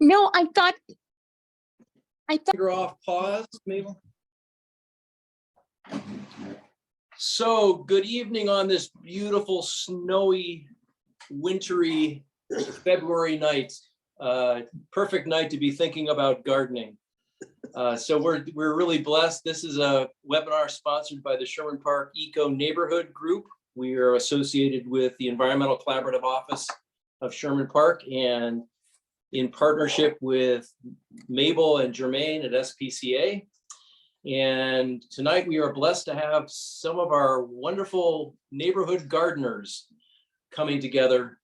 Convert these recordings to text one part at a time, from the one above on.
No, I thought. Finger off pause, Mabel. So good evening on this beautiful, snowy, wintry February night. Perfect night to be thinking about gardening. So we're really blessed. This is a webinar sponsored by the Sherman Park Eco Neighborhood Group. We are associated with the Environmental Collaborative Office of Sherman Park and in partnership with Mabel and Jermaine at SPCA. And tonight we are blessed to have some of our wonderful neighborhood gardeners coming together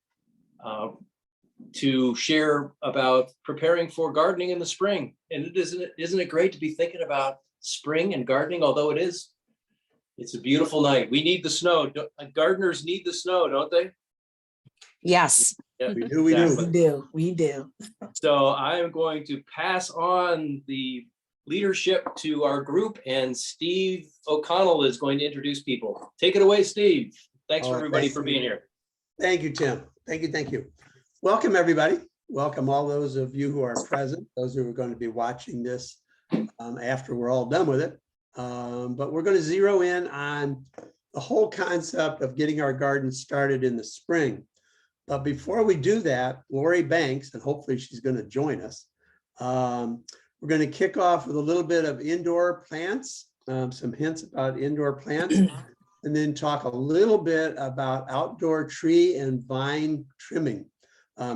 to share about preparing for gardening in the spring. And isn't it great to be thinking about spring and gardening, although it's a beautiful night. We need the snow. Gardeners need the snow, don't they? Yes. Yeah, We do. So I am going to pass on the leadership to our group, and Steve O'Connell is going to introduce people. Take it away, Steve. Thanks for everybody for being here. Thank you, Tim. Thank you. Welcome, everybody. Welcome all those of you who are present, those who are going to be watching this after we're all done with it. But we're going to zero in on the whole concept of getting our garden started in the spring. But before we do that, Lori Banks, and hopefully she's going to join us, we're going to kick off with a little bit of indoor plants, some hints about indoor plants, and then talk a little bit about outdoor tree and vine trimming.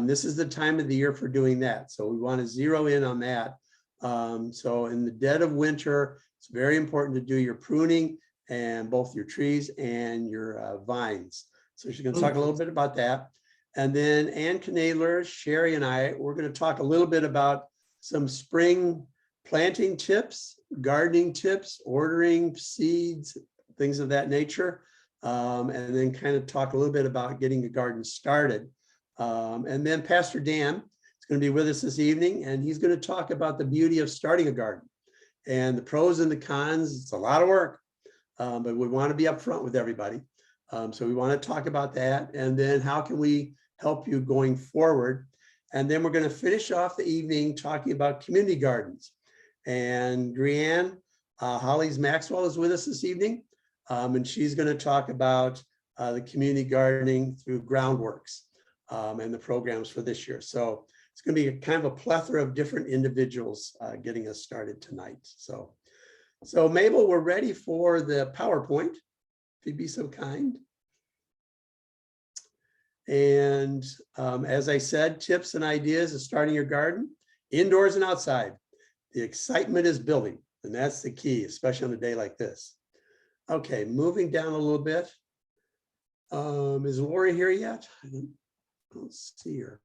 This is the time of the year for doing that. So we want to zero in on that. So in the dead of winter, it's very important to do your pruning and both your trees and your vines. So she's going to talk a little bit about that. And then Ann Knadler, Sherry, and I, we're going to talk a little bit about some spring planting tips, gardening tips, ordering seeds, things of that nature. And then kind of talk a little bit about getting the garden started. And then Pastor Dan is going to be with us this evening, and he's going to talk about the beauty of starting a garden and the pros and the cons. It's a lot of work, but we want to be upfront with everybody. So we want to talk about that, and then how can we help you going forward. And then we're going to finish off the evening talking about community gardens. And Grianne Hollies Maxwell is with us this evening, and she's going to talk about the community gardening through Groundworks and the programs for this year. So it's going to be kind of a plethora of different individuals getting us started tonight. So Mabel, we're ready for the PowerPoint, if you'd be so kind. And as I said, tips and ideas of starting your garden, indoors and outside. The excitement is building, and that's the key, especially on a day like this. Okay, moving down a little bit. Is Lori here yet? I don't see her.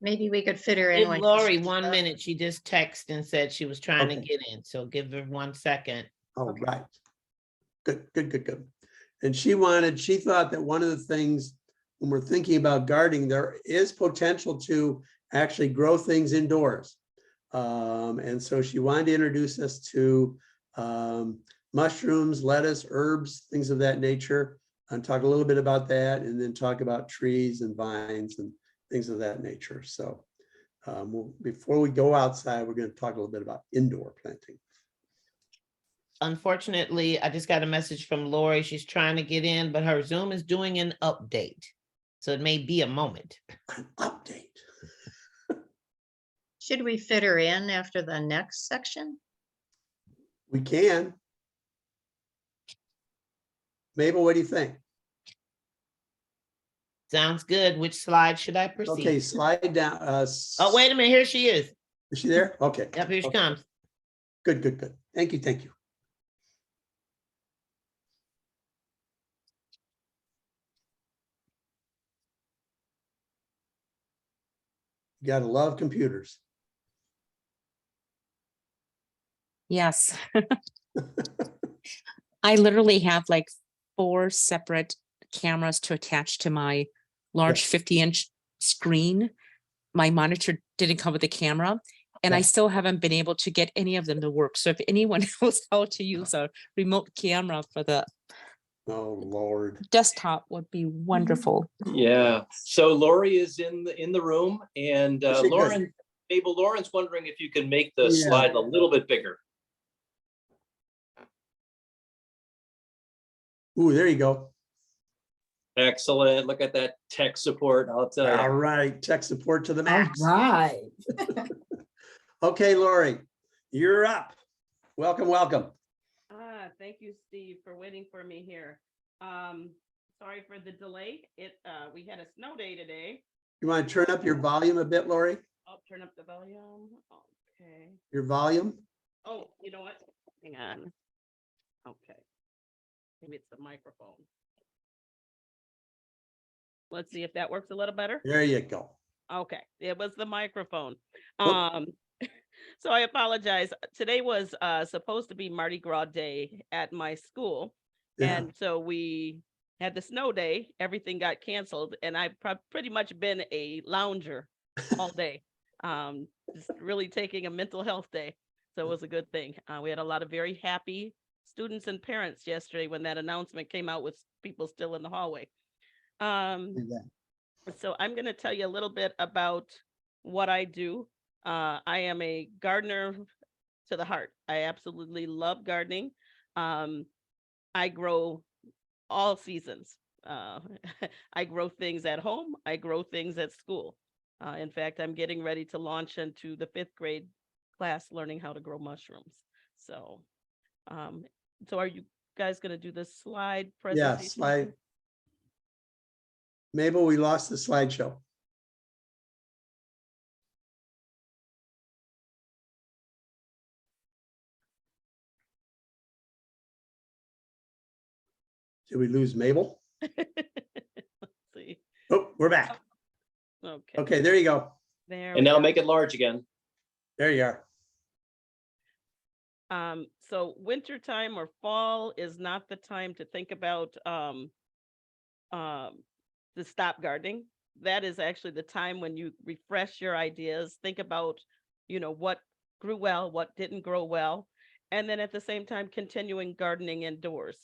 Maybe we could fit her in. Give Lori 1 minute. She just texted and said she was trying to get in. So give her 1 second. Oh, okay. Right. Good. And she thought that one of the things when we're thinking about gardening, there is potential to actually grow things indoors. And so she wanted to introduce us to mushrooms, lettuce, herbs, things of that nature, and talk a little bit about that, and then talk about trees and vines and things of that nature. So before we go outside, we're going to talk a little bit about indoor planting. Unfortunately, I just got a message from Lori. She's trying to get in, but her Zoom is doing an update. So it may be a moment. An update. Should we fit her in after the next section? We can. Mabel, what do you think? Sounds good. Which slide should I proceed? Okay, slide down. Oh, wait a minute. Here she is. Is she there? Okay. Yep, here she comes. Good. Thank you. You gotta love computers. Yes. I literally have like 4 separate cameras to attach to my large 50-inch screen. My monitor didn't come with a camera, and I still haven't been able to get any of them to work. So if anyone knows how to use a remote camera for the Oh, Lord. Desktop would be wonderful. Yeah, so Lori is in the room, and Is she good? Lauren, Mabel, Lauren's wondering if you can make the Yeah. slide a little bit bigger. Ooh, there you go. Excellent. Look at that tech support, I'll tell All you. right, tech support to the All max. right. Okay, Lori, you're up. Welcome, welcome. Thank you, Steve, for waiting for me here. Sorry for the delay. We had a snow day today. You want to turn up your volume a bit, Lori? I'll turn up the volume. Okay. Your volume? Oh, you know what? Hang on. Okay. Maybe it's the microphone. Let's see if that works a little better. There you go. Okay, it was the microphone. Oh. So I apologize. Today was supposed to be Mardi Gras Day at my school. Yeah. And so we had the snow day, everything got canceled, and I've pretty much been a lounger all day. Just really taking a mental health day. So it was a good thing. We had a lot of very happy students and parents yesterday when that announcement came out with people still in the hallway. So I'm going to tell you a little bit about what I do. I am a gardener to the heart. I absolutely love gardening. I grow all seasons. I grow things at home. I grow things at school. In fact, I'm getting ready to launch into the 5th grade class learning how to grow mushrooms. So, so are you guys going to do the slide Yeah, presentation? slide. Mabel, we lost the slideshow. Did we lose Mabel? Let's see. Oh, we're back. Okay. Okay, there you go. There. And we now go. make it large again. There you are. So winter time or fall is not the time to think about to stop gardening. That is actually the time when you refresh your ideas, think about, what grew well, what didn't grow well, and then at the same time continuing gardening indoors.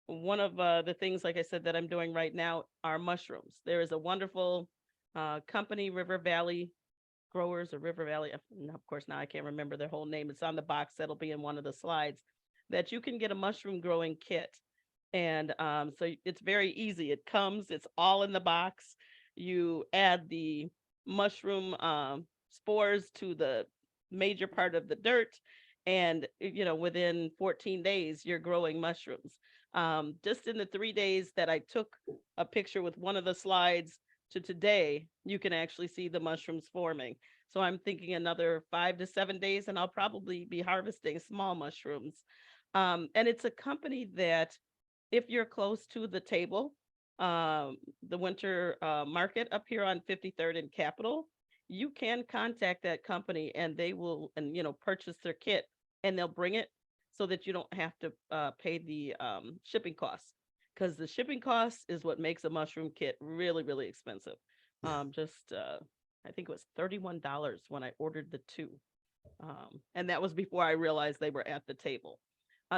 One of the things, like I said, that I'm doing right now are mushrooms. There is a wonderful company, River Valley Growers or River Valley. Of course, now I can't remember their whole name. It's on the box that'll be in one of the slides, that you can get a mushroom growing kit. And so it's very easy. It's all in the box. You add the mushroom spores to the major part of the dirt. And, within 14 days, you're growing mushrooms. Just in the 3 days that I took a picture with one of the slides to today, you can actually see the mushrooms forming. So I'm thinking another 5 to 7 days, and I'll probably be harvesting small mushrooms. And it's a company that, if you're close to the table, the winter market up here on 53rd and Capitol, you can contact that company and they will, purchase their kit, and they'll bring it so that you don't have to pay the shipping costs, because the shipping cost is what makes a mushroom kit really, really expensive. I think it was $31 when I ordered the 2. And that was before I realized they were at the table.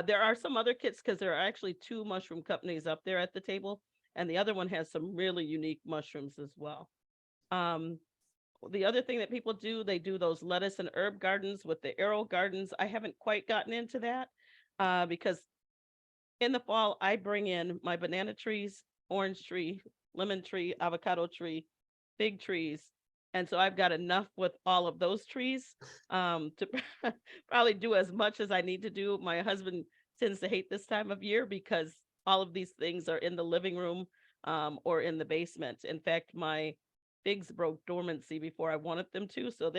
There are some other kits, because there are actually 2 mushroom companies up there at the table, and the other one has some really unique mushrooms as well. The other thing that people do, they do those lettuce and herb gardens with the arrow gardens. I haven't quite gotten into that because in the fall, I bring in my banana trees, orange tree, lemon tree, avocado tree, fig trees. And so I've got enough with all of those trees to probably do as much as I need to do. My husband tends to hate this time of year because all of these things are in the living room or in the basement. In fact, my figs broke dormancy before I wanted them to. So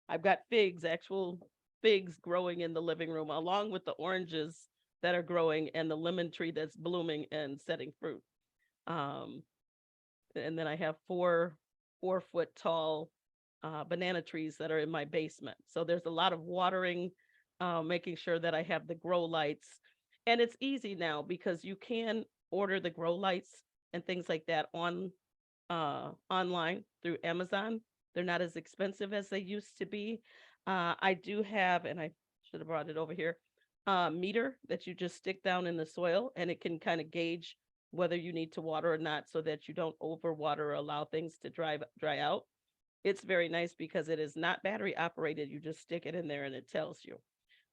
I've got actual figs growing in the living room, along with the oranges that are growing and the lemon tree that's blooming and setting fruit. And then I have 4-foot tall banana trees that are in my basement. So there's a lot of watering, making sure that I have the grow lights. And it's easy now because you can order the grow lights and things like that online through Amazon. They're not as expensive as they used to be. I do have, and I should have brought it over here, meter that you just stick down in the soil, and it can kind of gauge whether you need to water or not, so that you don't overwater or allow things to dry out. It's very nice because it is not battery operated. You just stick it in there and it tells you.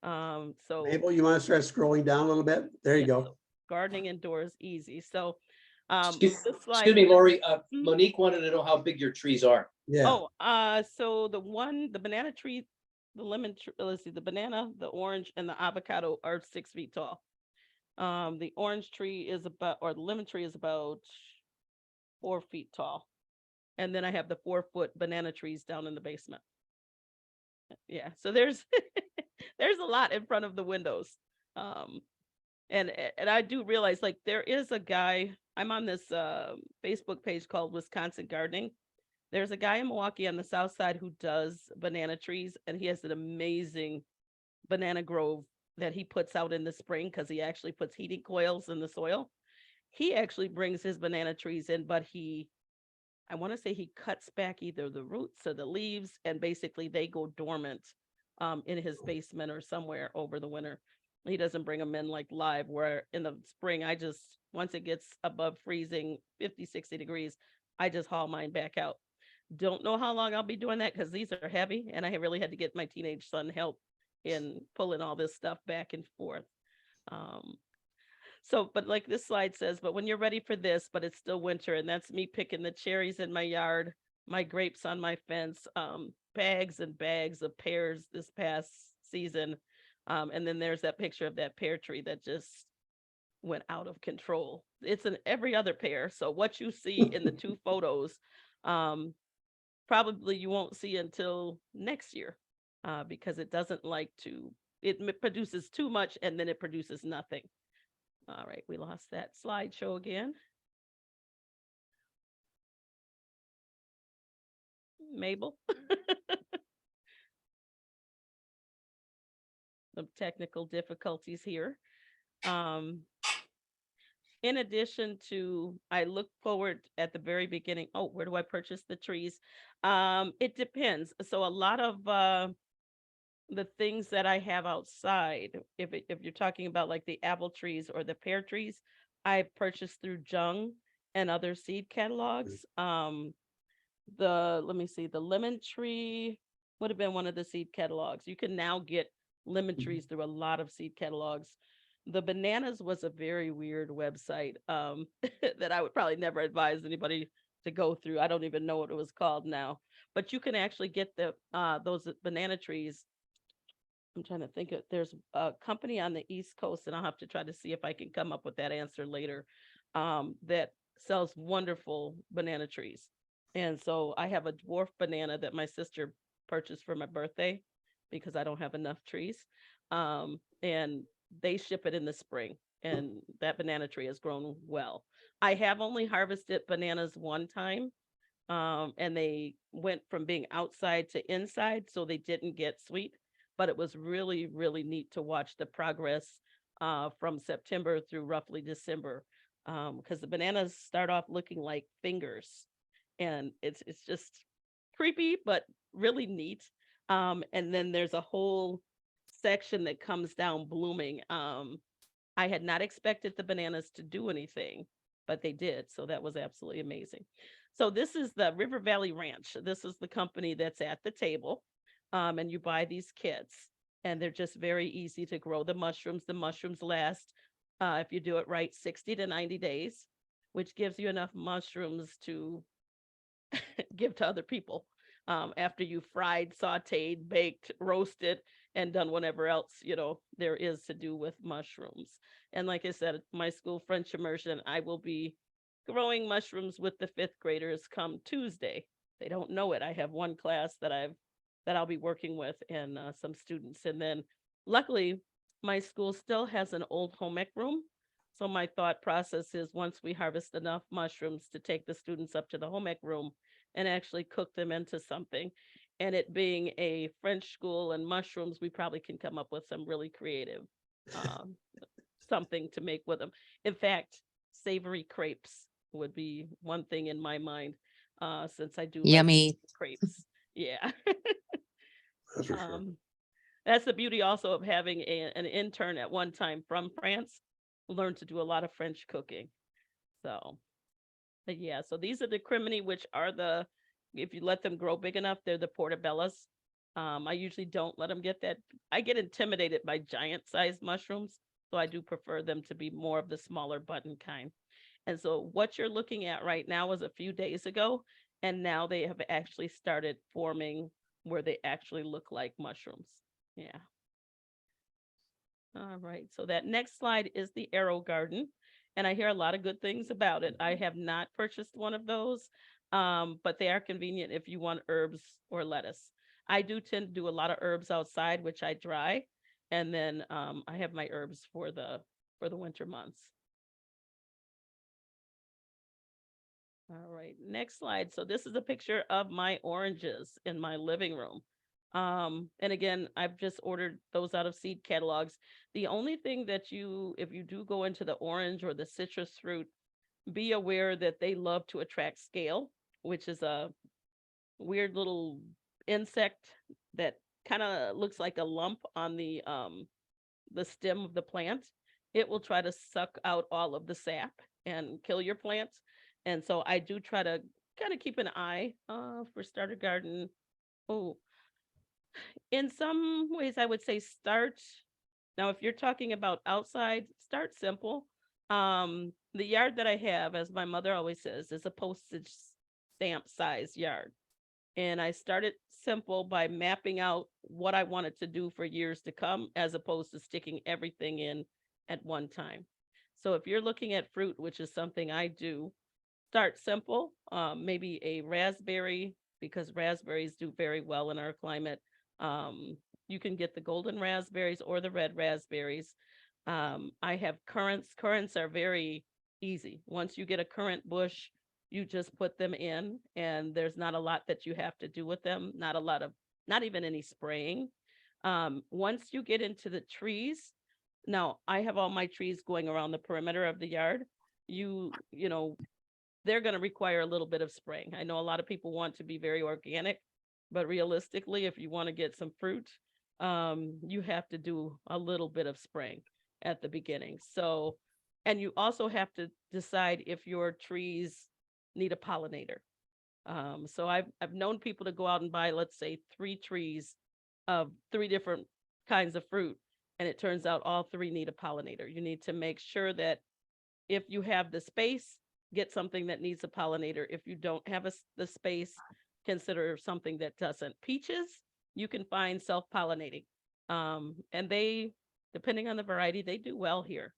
So Mabel, you want to start scrolling down a little bit? There you yeah, go. so gardening indoors easy. So Excuse this slide. excuse me, Lori, Mhm. Monique wanted to know how big your trees are. Yeah. Oh, so the banana tree, the lemon tree, let's see, the banana, the orange, and the avocado are 6 feet tall. The orange tree is about, or the lemon tree is about 4 feet tall. And then I have the 4-foot banana trees down in the basement. Yeah, so there's there's a lot in front of the windows. Um, and I do realize, like, there is a guy, I'm on this Facebook page called Wisconsin Gardening. There's a guy in Milwaukee on the south side who does banana trees, and he has an amazing banana grove that he puts out in the spring, because he actually puts heating coils in the soil. He actually brings his banana trees in, but I want to say he cuts back either the roots or the leaves, and basically they go dormant in his basement or somewhere over the winter. He doesn't bring them in like live, where in the spring, once it gets above freezing, 50, 60 degrees, I just haul mine back out. Don't know how long I'll be doing that, because these are heavy, and I have really had to get my teenage son help in pulling all this stuff back and forth. So, but like this slide says, but when you're ready for this, but it's still winter, and that's me picking the cherries in my yard, my grapes on my fence, bags and bags of pears this past season. And then there's that picture of that pear tree that just went out of control. It's in every other pear. So what you see in the 2 photos, probably you won't see until next year, because it doesn't like to, it produces too much and then it produces nothing. All right, we lost that slideshow again. Mabel. Some technical difficulties here. In addition to, I look forward at the very beginning. Oh, where do I purchase the trees? It depends. So a lot of the things that I have outside, if you're talking about like the apple trees or the pear trees, I've purchased through Jung and other seed catalogs. Let me see, the lemon tree would have been one of the seed catalogs. You can now get lemon trees through a lot of seed catalogs. The bananas was a very weird website that I would probably never advise anybody to go through. I don't even know what it was called now, but you can actually get those banana trees. I'm trying to think there's a company on the East Coast, and I'll have to try to see if I can come up with that answer later, that sells wonderful banana trees. And so I have a dwarf banana that my sister purchased for my birthday, because I don't have enough trees. And they ship it in the spring, and that banana tree has grown well. I have only harvested bananas one time, and they went from being outside to inside, so they didn't get sweet. But it was really, really neat to watch the progress from September through roughly December, because the bananas start off looking like fingers, and it's just creepy, but really neat. And then there's a whole section that comes down blooming. I had not expected the bananas to do anything, but they did. So that was absolutely amazing. So this is the River Valley Ranch. This is the company that's at the table. And you buy these kits, and they're just very easy to grow the mushrooms. The mushrooms last, if you do it right, 60 to 90 days, which gives you enough mushrooms to give to other people after you fried, sauteed, baked, roasted, and done whatever else there is to do with mushrooms. And like I said, my school French immersion, I will be growing mushrooms with the 5th graders come Tuesday. They don't know it. I have one class that I'll be working with, and some students. And then luckily my school still has an old home ec room. So my thought process is, once we harvest enough mushrooms, to take the students up to the home ec room and actually cook them into something. And it being a French school and mushrooms, we probably can come up with some really creative something to make with them. In fact, savory crepes would be one thing in my mind, since I do like Yummy. crepes. Yeah. That's for sure. That's the beauty also of having an intern at one time from France, who learned to do a lot of French cooking. So, but yeah, so these are the crimini, which are the, if you let them grow big enough, they're the portobellas. I usually don't let them get that. I get intimidated by giant sized mushrooms. So I do prefer them to be more of the smaller button kind. And so what you're looking at right now is a few days ago, and now they have actually started forming where they actually look like mushrooms. Yeah. All right. So that next slide is the Arrow Garden. And I hear a lot of good things about it. I have not purchased one of those, but they are convenient if you want herbs or lettuce. I do tend to do a lot of herbs outside, which I dry. And then I have my herbs for the winter months. All right, next slide. So this is a picture of my oranges in my living room. And again, I've just ordered those out of seed catalogs. The only thing that if you do go into the orange or the citrus fruit, be aware that they love to attract scale, which is a weird little insect that kind of looks like a lump on the stem of the plant. It will try to suck out all of the sap and kill your plants. And so I do try to kind of keep an eye for starter garden. Oh, in some ways, I would say start. Now, if you're talking about outside, start simple. The yard that I have, as my mother always says, is a postage stamp size yard. And I started simple by mapping out what I wanted to do for years to come, as opposed to sticking everything in at one time. So if you're looking at fruit, which is something I do, start simple, maybe a raspberry, because raspberries do very well in our climate. You can get the golden raspberries or the red raspberries. I have currants. Currants are very easy. Once you get a currant bush, you just put them in, and there's not a lot that you have to do with them. Not even any spraying. Once you get into the trees, now I have all my trees going around the perimeter of the yard. You know, they're going to require a little bit of spraying. I know a lot of people want to be very organic, but realistically, if you want to get some fruit, you have to do a little bit of spraying at the beginning. So, and you also have to decide if your trees need a pollinator. So I've known people to go out and buy, let's say, 3 trees of 3 different kinds of fruit, and it turns out all 3 need a pollinator. You need to make sure that if you have the space, get something that needs a pollinator. If you don't have the space, consider something that doesn't. Peaches, you can find self-pollinating. And they, depending on the variety, they do well here.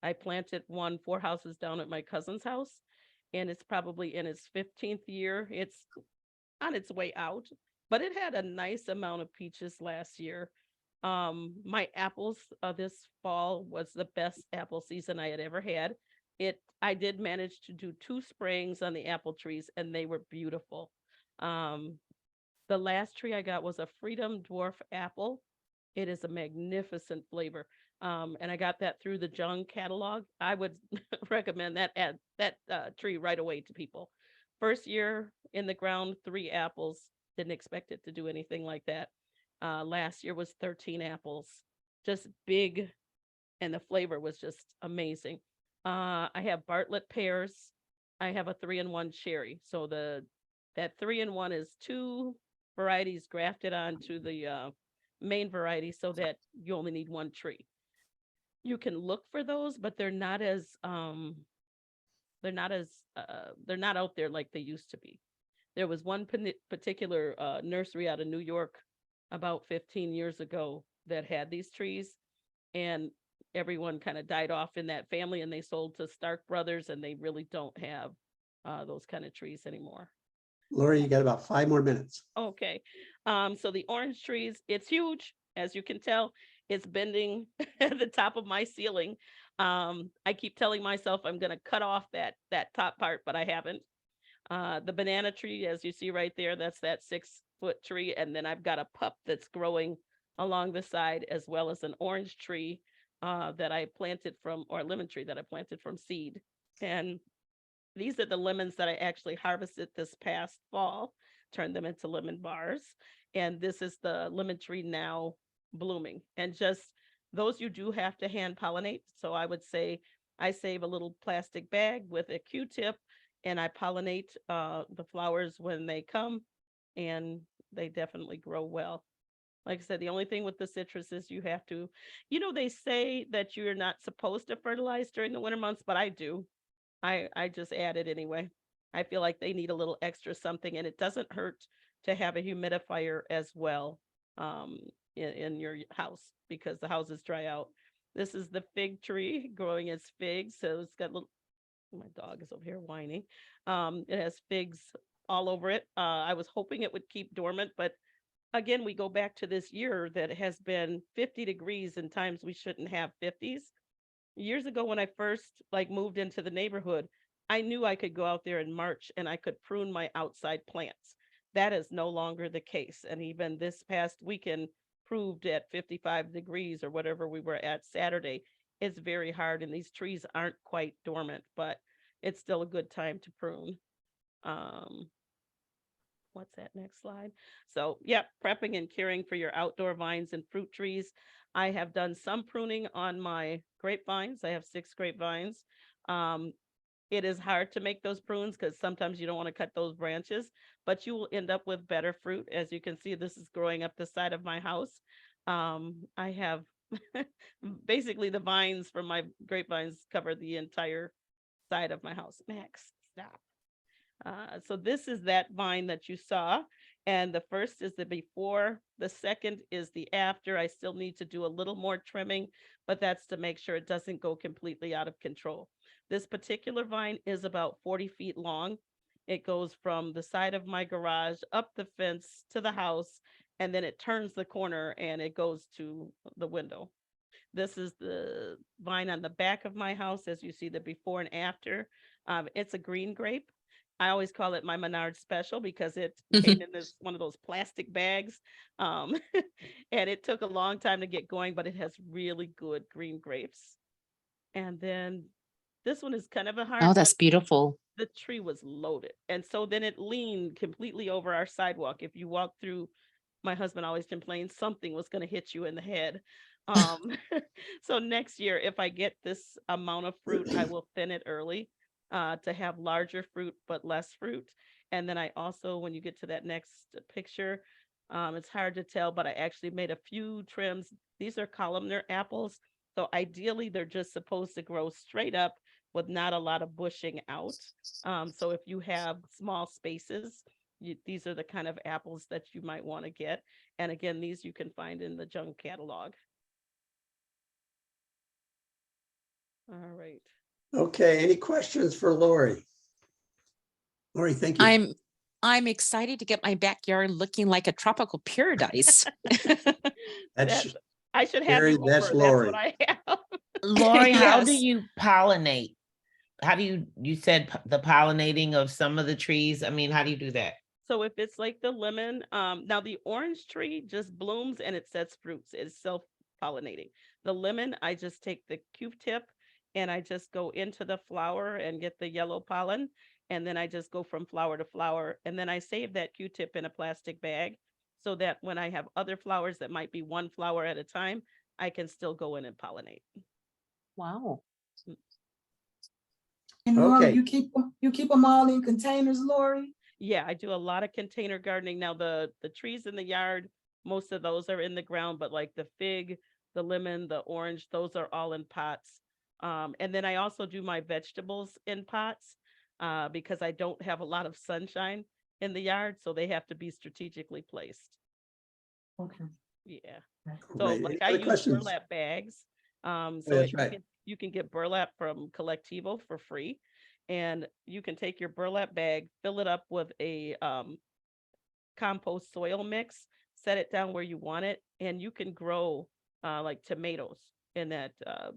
I planted 4 houses down at my cousin's house, and it's probably in its 15th year. It's on its way out, but it had a nice amount of peaches last year. My apples this fall was the best apple season I had ever had. I did manage to do 2 sprayings on the apple trees, and they were beautiful. The last tree I got was a Freedom Dwarf apple. It is a magnificent flavor. And I got that through the Jung catalog. I would recommend that tree right away to people. First year in the ground, 3 apples. Didn't expect it to do anything like that. Last year was 13 apples, just big, and the flavor was just amazing. I have Bartlett pears. I have a 3-in-1 cherry. So that 3-in-1 is 2 varieties grafted onto the main variety, so that you only need 1 tree. You can look for those, but they're not out there like they used to be. There was one particular nursery out of New York about 15 years ago that had these trees, and everyone kind of died off in that family, and they sold to Stark Brothers, and they really don't have those kind of trees anymore. Lori, you got about 5 more minutes. Okay. So the orange trees, it's huge, as you can tell. It's bending at the top of my ceiling. I keep telling myself I'm going to cut off that top part, but I haven't. The banana tree, as you see right there, that's that 6-foot tree. And then I've got a pup that's growing along the side, as well as an orange tree that I planted from, or a lemon tree that I planted from seed. And these are the lemons that I actually harvested this past fall, turned them into lemon bars. And this is the lemon tree now blooming. And just those you do have to hand pollinate. So I would say I save a little plastic bag with a Q-tip and I pollinate the flowers when they come, and they definitely grow well. Like I said, the only thing with the citrus is you have to, they say that you're not supposed to fertilize during the winter months, but I do. I just add it anyway. I feel like they need a little extra something, and it doesn't hurt to have a humidifier as well in your house, because the houses dry out. This is the fig tree growing its figs. So it's got little, my dog is over here whining. It has figs all over it. I was hoping it would keep dormant, but again, we go back to this year that has been 50 degrees and times we shouldn't have 50s. Years ago, when I first moved into the neighborhood, I knew I could go out there in March and I could prune my outside plants. That is no longer the case. And even this past weekend proved at 55 degrees or whatever we were at Saturday, it's very hard, and these trees aren't quite dormant, but it's still a good time to prune. What's that next slide? So yeah, prepping and caring for your outdoor vines and fruit trees. I have done some pruning on my grapevines. I have 6 grapevines. It is hard to make those prunes because sometimes you don't want to cut those branches, but you will end up with better fruit. As you can see, this is growing up the side of my house. I have basically the vines from my grapevines cover the entire side of my house. Max, stop. So this is that vine that you saw, and the first is the before, the second is the after. I still need to do a little more trimming, but that's to make sure it doesn't go completely out of control. This particular vine is about 40 feet long. It goes from the side of my garage up the fence to the house, and then it turns the corner and it goes to the window. This is the vine on the back of my house, as you see the before and after. It's a green grape. I always call it my Menard special because it came in this one of those plastic bags. And it took a long time to get going, but it has really good green grapes. And then this one is kind of a hard Oh, one. that's beautiful. The tree was loaded. And so then it leaned completely over our sidewalk. If you walk through, my husband always complains something was going to hit you in the head. So next year, if I get this amount of fruit, I will thin it early to have larger fruit, but less fruit. And then I also, when you get to that next picture, it's hard to tell, but I actually made a few trims. These are columnar apples. So ideally, they're just supposed to grow straight up with not a lot of bushing out. So if you have small spaces, these are the kind of apples that you might want to get. And again, these you can find in the junk catalog. All right. Okay, any questions for Lori? Lori, thank you. I'm excited to get my backyard looking like a tropical paradise. That's I should have Sherry, you over. that's That's Lori. what I have. Lori, how do Yes. you pollinate? How do you said the pollinating of some of the trees? I mean, how do you do that? So if it's like the lemon, now the orange tree just blooms and it sets fruits. It's self-pollinating. The lemon, I just take the Q-tip and I just go into the flower and get the yellow pollen. And then I just go from flower to flower. And then I save that Q-tip in a plastic bag so that when I have other flowers that might be one flower at a time, I can still go in and pollinate. Wow. And Lori, Okay. you keep them all in containers, Lori? Yeah, I do a lot of container gardening. Now the trees in the yard, most of those are in the ground, but like the fig, the lemon, the orange, those are all in pots. And then I also do my vegetables in pots because I don't have a lot of sunshine in the yard, so they have to be strategically placed. Okay. Yeah. So Great. like Any I other use questions? burlap bags. So that's right. you can get burlap from Collectivo for free. And you can take your burlap bag, fill it up with a compost soil mix, set it down where you want it, and you can grow like tomatoes in that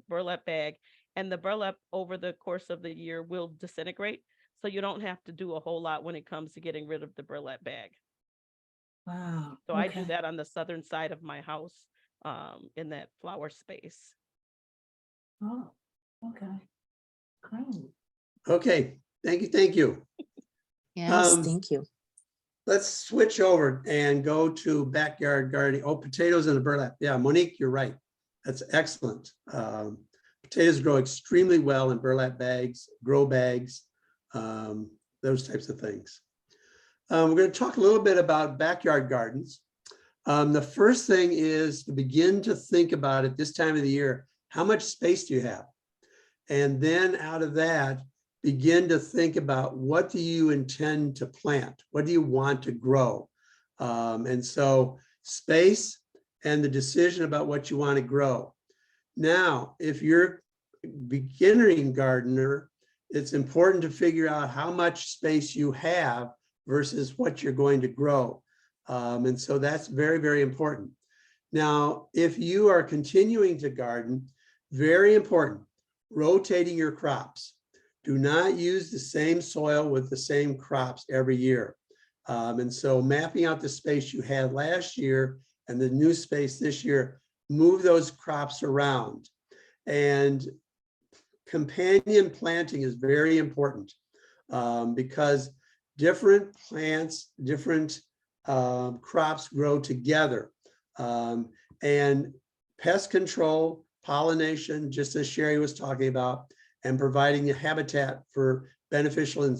burlap bag. And the burlap over the course of the year will disintegrate. So you don't have to do a whole lot when it comes to getting rid of the burlap bag. Wow. So I do that on the southern side of my house in that flower space. Oh, okay. Great. Okay, thank you, thank you. Yes, Um, thank you. let's switch over and go to backyard gardening. Oh, potatoes in the burlap. Yeah, Monique, you're right. That's excellent. Potatoes grow extremely well in burlap bags, grow bags, those types of things. We're going to talk a little bit about backyard gardens. The first thing is to begin to think about at this time of the year, how much space do you have? And then out of that, begin to think about what do you intend to plant? What do you want to grow? And so space and the decision about what you want to grow. Now, if you're a beginning gardener, it's important to figure out how much space you have versus what you're going to grow. And so that's very, very important. Now, if you are continuing to garden, very important, rotating your crops. Do not use the same soil with the same crops every year. And so mapping out the space you had last year and the new space this year, move those crops around. And companion planting is very important because different plants, different crops grow together. And pest control, pollination, just as Sherry was talking about, and providing a habitat for beneficial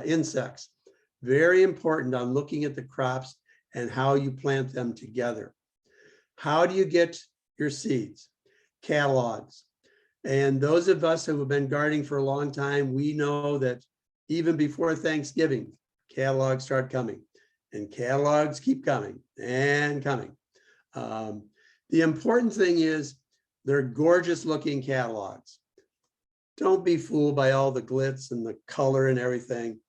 insects. Very important on looking at the crops and how you plant them together. How do you get your seeds? Catalogs. And those of us who have been gardening for a long time, we know that even before Thanksgiving, catalogs start coming, and catalogs keep coming and coming. The important thing is they're gorgeous looking catalogs. Don't be fooled by all the glitz and the color and everything.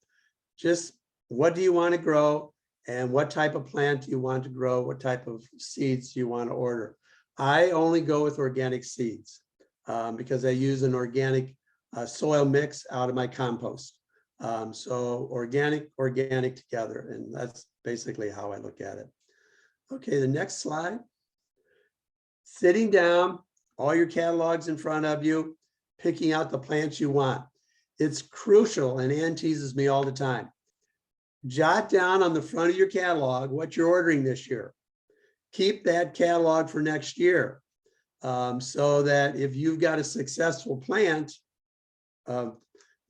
Just what do you want to grow and what type of plant do you want to grow? What type of seeds do you want to order? I only go with organic seeds because I use an organic soil mix out of my compost. So organic together, and that's basically how I look at it. Okay, the next slide. Sitting down, all your catalogs in front of you, picking out the plants you want. It's crucial, and Ann teases me all the time. Jot down on the front of your catalog what you're ordering this year. Keep that catalog for next year so that if you've got a successful plant,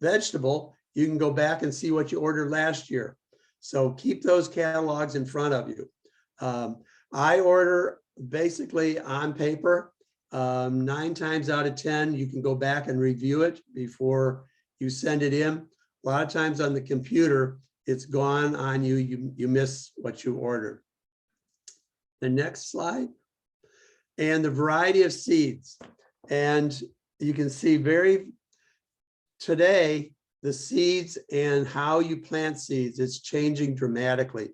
vegetable, you can go back and see what you ordered last year. So keep those catalogs in front of you. I order basically on paper. 9 times out of 10, you can go back and review it before you send it in. A lot of times on the computer, it's gone on you. You miss what you ordered. The next slide. And the variety of seeds. And you can see today, the seeds and how you plant seeds is changing dramatically.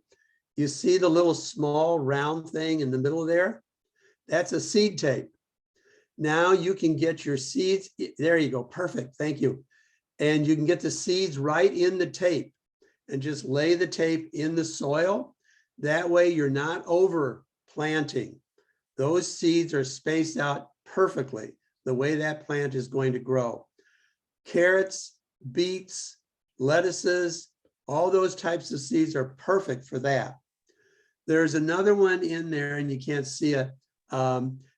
You see the little small round thing in the middle there? That's a seed tape. Now you can get your seeds. There you go. Perfect. Thank you. And you can get the seeds right in the tape and just lay the tape in the soil. That way you're not over planting. Those seeds are spaced out perfectly the way that plant is going to grow. Carrots, beets, lettuces, all those types of seeds are perfect for that. There's another one in there and you can't see it.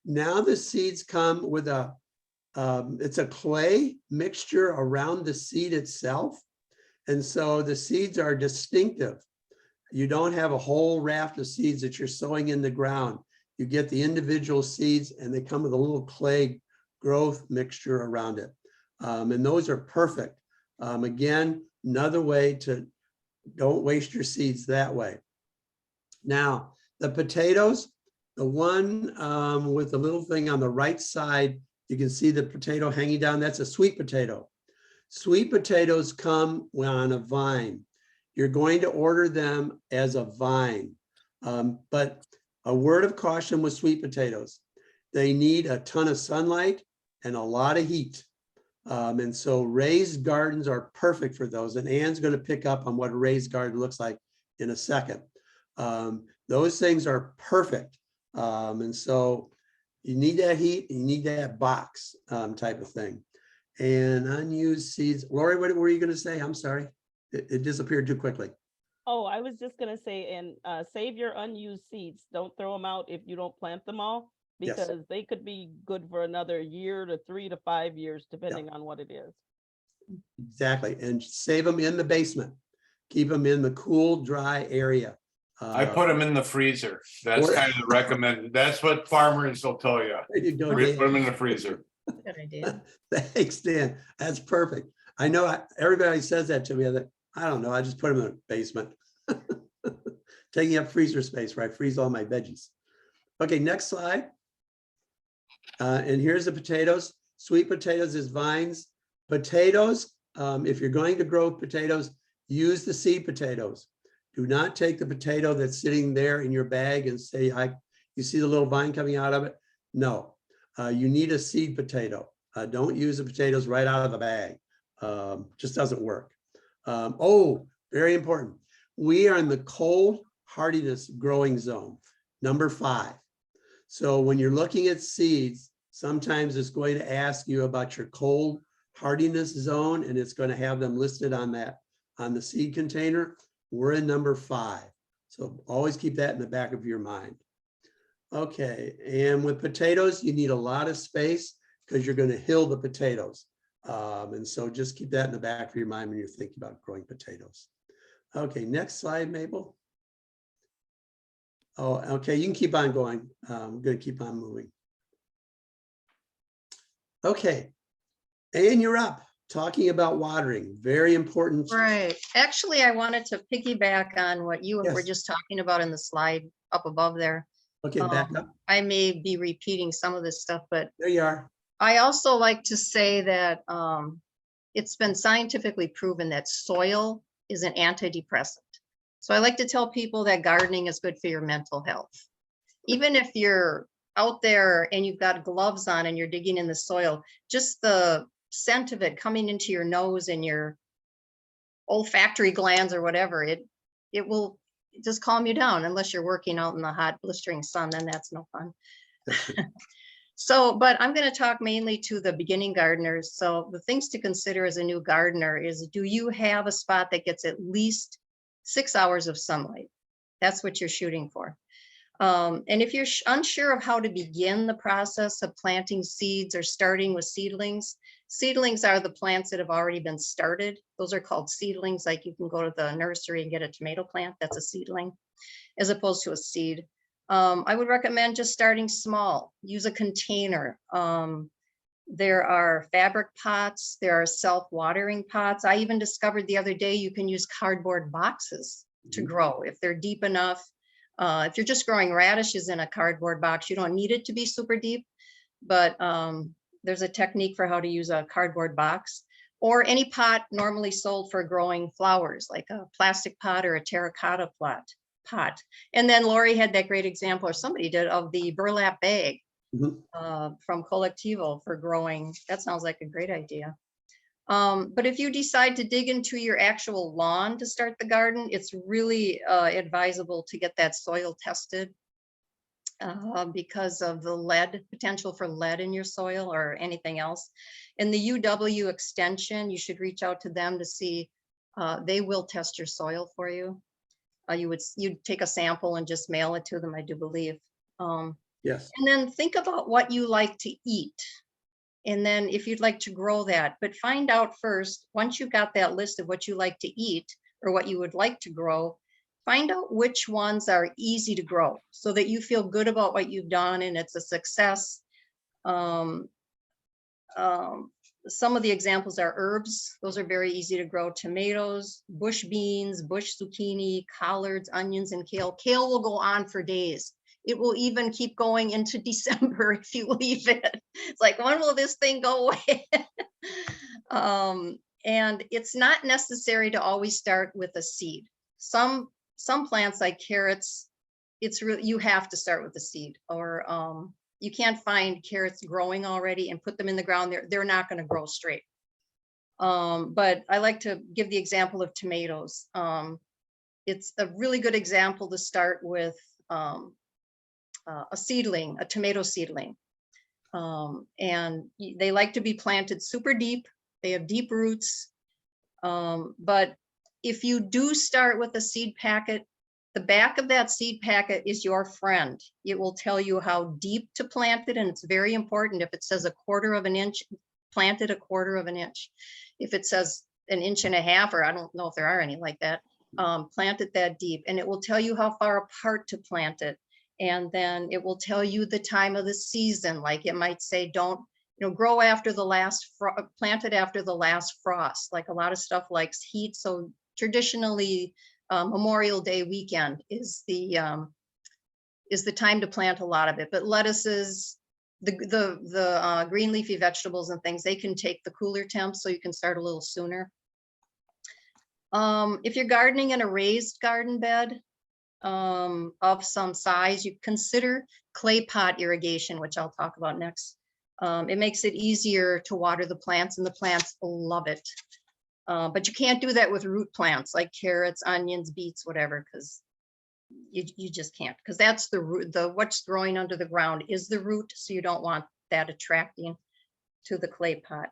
Now the seeds come with it's a clay mixture around the seed itself. And so the seeds are distinctive. You don't have a whole raft of seeds that you're sowing in the ground. You get the individual seeds and they come with a little clay growth mixture around it. And those are perfect. Again, another way to don't waste your seeds that way. Now, the potatoes, the one with the little thing on the right side, you can see the potato hanging down. That's a sweet potato. Sweet potatoes come on a vine. You're going to order them as a vine. But a word of caution with sweet potatoes. They need a ton of sunlight and a lot of heat. And so raised gardens are perfect for those. And Ann's going to pick up on what a raised garden looks like in a second. Those things are perfect. And so you need that heat, you need that box type of thing. And unused seeds. Lori, what were you going to say? I'm sorry. It disappeared too quickly. Oh, I was just gonna say, and save your unused seeds. Don't throw them out if you don't plant them all, Yes. because they could be good for another year to 3 to 5 years, depending on what it is. Exactly. And save them in the basement. Keep them in the cool, dry area. I put them in the freezer. That's Or- kind of recommended. That's what farmers will tell you. There you go, Put Dan. them in the freezer. Good idea. Thanks, Dan. That's perfect. I know everybody says that to me. I don't know. I just put them in the basement. Taking up freezer space where I freeze all my veggies. Okay, next slide. And here's the potatoes. Sweet potatoes is vines. Potatoes, if you're going to grow potatoes, use the seed potatoes. Do not take the potato that's sitting there in your bag and say, you see the little vine coming out of it? No, you need a seed potato. Don't use the potatoes right out of the bag. Just doesn't work. Oh, very important. We are in the cold hardiness growing zone, number 5. So when you're looking at seeds, sometimes it's going to ask you about your cold hardiness zone, and it's going to have them listed on the seed container. We're in number 5. So always keep that in the back of your mind. Okay, and with potatoes, you need a lot of space because you're going to hill the potatoes. And so just keep that in the back of your mind when you're thinking about growing potatoes. Okay, next slide, Mabel. Oh, okay, you can keep on going. I'm going to keep on moving. Okay, and you're up, talking about watering, very important. Right. Actually, I wanted to piggyback on what you were Yes. just talking about in the slide up above there. Okay, back up. I may be repeating some of this stuff, but There you are. I also like to say that it's been scientifically proven that soil is an antidepressant. So I like to tell people that gardening is good for your mental health. Even if you're out there and you've got gloves on and you're digging in the soil, just the scent of it coming into your nose and your olfactory glands or whatever, it will just calm you down, unless you're working out in the hot blistering sun, then that's no fun. So, but I'm going to talk mainly to the beginning gardeners. So the things to consider as a new gardener is, do you have a spot that gets at least 6 hours of sunlight? That's what you're shooting for. And if you're unsure of how to begin the process of planting seeds or starting with seedlings, seedlings are the plants that have already been started. Those are called seedlings. Like you can go to the nursery and get a tomato plant. That's a seedling, as opposed to a seed. I would recommend just starting small. Use a container. There are fabric pots. There are self-watering pots. I even discovered the other day you can use cardboard boxes to grow if they're deep enough. If you're just growing radishes in a cardboard box, you don't need it to be super deep, but there's a technique for how to use a cardboard box, or any pot normally sold for growing flowers, like a plastic pot or a terracotta pot. And then Lori had that great example, or somebody did, of the burlap bag from Collectivo for growing. That sounds like a great idea. But if you decide to dig into your actual lawn to start the garden, it's really advisable to get that soil tested because of the potential for lead in your soil or anything else. And the UW extension, you should reach out to them to see, they will test your soil for you. You'd take a sample and just mail it to them, I do believe. Yes. And then think about what you like to eat. And then if you'd like to grow that, but find out first, once you've got that list of what you like to eat or what you would like to grow, find out which ones are easy to grow so that you feel good about what you've done and it's a success. Some of the examples are herbs. Those are very easy to grow. Tomatoes, bush beans, bush zucchini, collards, onions, and kale. Kale will go on for days. It will even keep going into December if you leave it. It's like, when will this thing go away? And it's not necessary to always start with a seed. Some plants like carrots, it's really, you have to start with the seed, or you can't find carrots growing already and put them in the ground. They're not going to grow straight. But I like to give the example of tomatoes. It's a really good example to start with a seedling, a tomato seedling. And they like to be planted super deep. They have deep roots. But if you do start with a seed packet, the back of that seed packet is your friend. It will tell you how deep to plant it, and it's very important. If it says 1/4 of an inch, plant it 1/4 of an inch. If it says 1.5 inches, or I don't know if there are any like that, plant it that deep, and it will tell you how far apart to plant it. And then it will tell you the time of the season. Like it might say, don't, grow after the last, plant it after the last frost. Like a lot of stuff likes heat. So traditionally, Memorial Day weekend is the time to plant a lot of it. But lettuces, the green leafy vegetables and things, they can take the cooler temps, so you can start a little sooner. If you're gardening in a raised garden bed of some size, you consider clay pot irrigation, which I'll talk about next. It makes it easier to water the plants, and the plants love it. But you can't do that with root plants like carrots, onions, beets, whatever, because you just can't, because that's the root. What's growing under the ground is the root, so you don't want that attracting to the clay pot.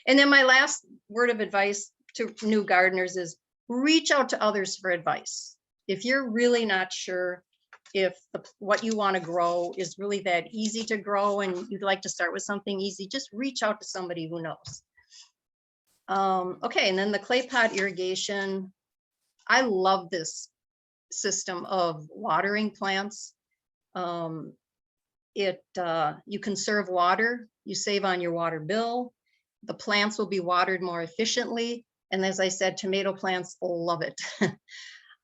And then my last word of advice to new gardeners is reach out to others for advice. If you're really not sure if what you want to grow is really that easy to grow and you'd like to start with something easy, just reach out to somebody who knows. Okay, and then the clay pot irrigation. I love this system of watering plants. You conserve water, you save on your water bill. The plants will be watered more efficiently. And as I said, tomato plants love it.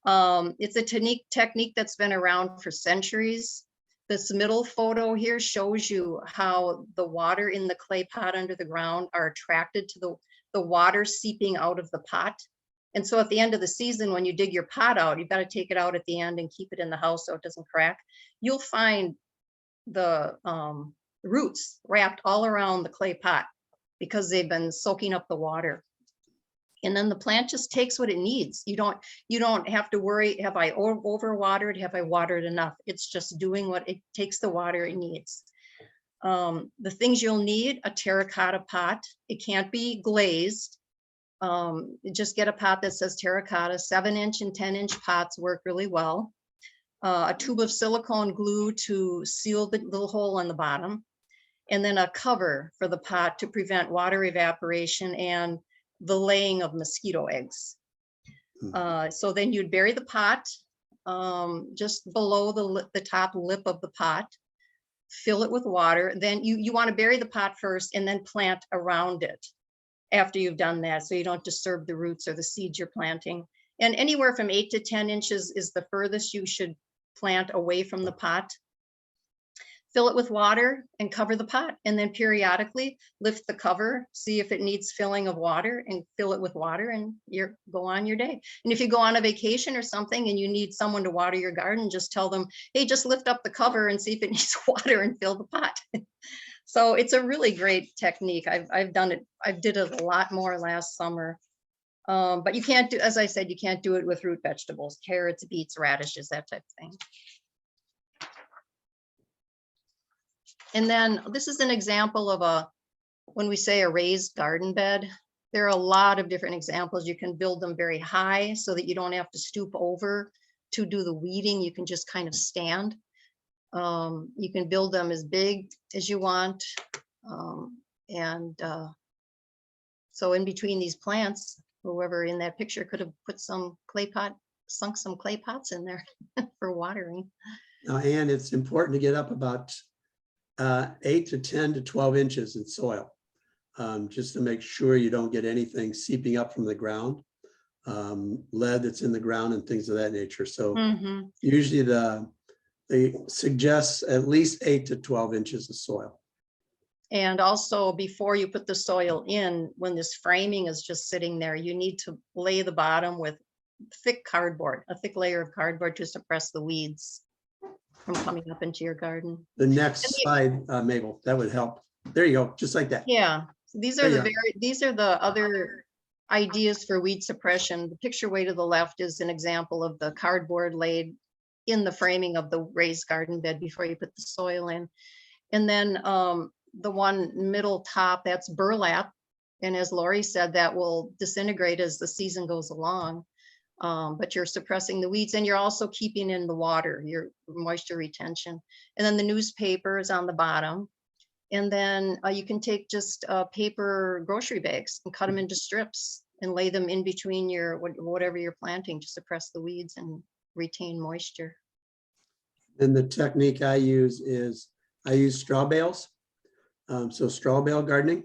It's a technique that's been around for centuries. This middle photo here shows you how the water in the clay pot under the ground are attracted to the water seeping out of the pot. And so at the end of the season, when you dig your pot out, you've got to take it out at the end and keep it in the house so it doesn't crack. You'll find the roots wrapped all around the clay pot because they've been soaking up the water. And then the plant just takes what it needs. You don't have to worry, have I overwatered? Have I watered enough? It's just doing what it takes, the water it needs. The things you'll need: a terracotta pot. It can't be glazed. Just get a pot that says terracotta. 7-inch and 10-inch pots work really well. A tube of silicone glue to seal the little hole on the bottom. And then a cover for the pot to prevent water evaporation and the laying of mosquito eggs. So then you'd bury the pot just below the top lip of the pot, fill it with water. Then you want to bury the pot first and then plant around it after you've done that, so you don't disturb the roots or the seeds you're planting. And anywhere from 8 to 10 inches is the furthest you should plant away from the pot. Fill it with water and cover the pot, and then periodically lift the cover, see if it needs filling of water, and fill it with water, and go on your day. And if you go on a vacation or something and you need someone to water your garden, just tell them, hey, just lift up the cover and see if it needs water and fill the pot. So it's a really great technique. I've done it. I did it a lot more last summer. But you can't do, as I said, you can't do it with root vegetables, carrots, beets, radishes, that type of thing. And then this is an example of when we say a raised garden bed, there are a lot of different examples. You can build them very high so that you don't have to stoop over to do the weeding. You can just kind of stand. You can build them as big as you want. So in between these plants, whoever in that picture could have put some clay pot, sunk some clay pots in there for watering. Now, Ann, it's important to get up about 8 to 10 to 12 inches in soil, just to make sure you don't get anything seeping up from the ground, lead that's in the ground and things of that nature. So usually they suggest at least 8 to 12 inches of soil. And also, before you put the soil in, when this framing is just sitting there, you need to lay the bottom with thick cardboard, a thick layer of cardboard to suppress the weeds from coming up into your garden. The next slide, Mabel, that would help. There you go, just like that. Yeah, these are the other ideas for weed suppression. The picture way to the left is an example of the cardboard laid in the framing of the raised garden bed before you put the soil in. And then the one middle top, that's burlap. And as Lori said, that will disintegrate as the season goes along. But you're suppressing the weeds and you're also keeping in the water, your moisture retention. And then the newspaper is on the bottom. And then you can take just paper grocery bags and cut them into strips and lay them in between your whatever you're planting to suppress the weeds and retain moisture. And the technique I use is I use straw bales. So straw bale gardening,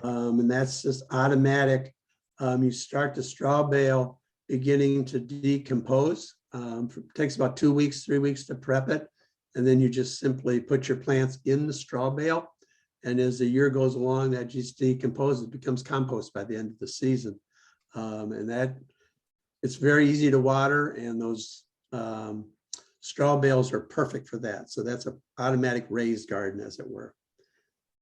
and that's just automatic. You start the straw bale beginning to decompose. Takes about 2 weeks, 3 weeks to prep it. And then you just simply put your plants in the straw bale. And as the year goes along, that just decomposes, becomes compost by the end of the season. And that it's very easy to water, and those straw bales are perfect for that. So that's an automatic raised garden, as it were.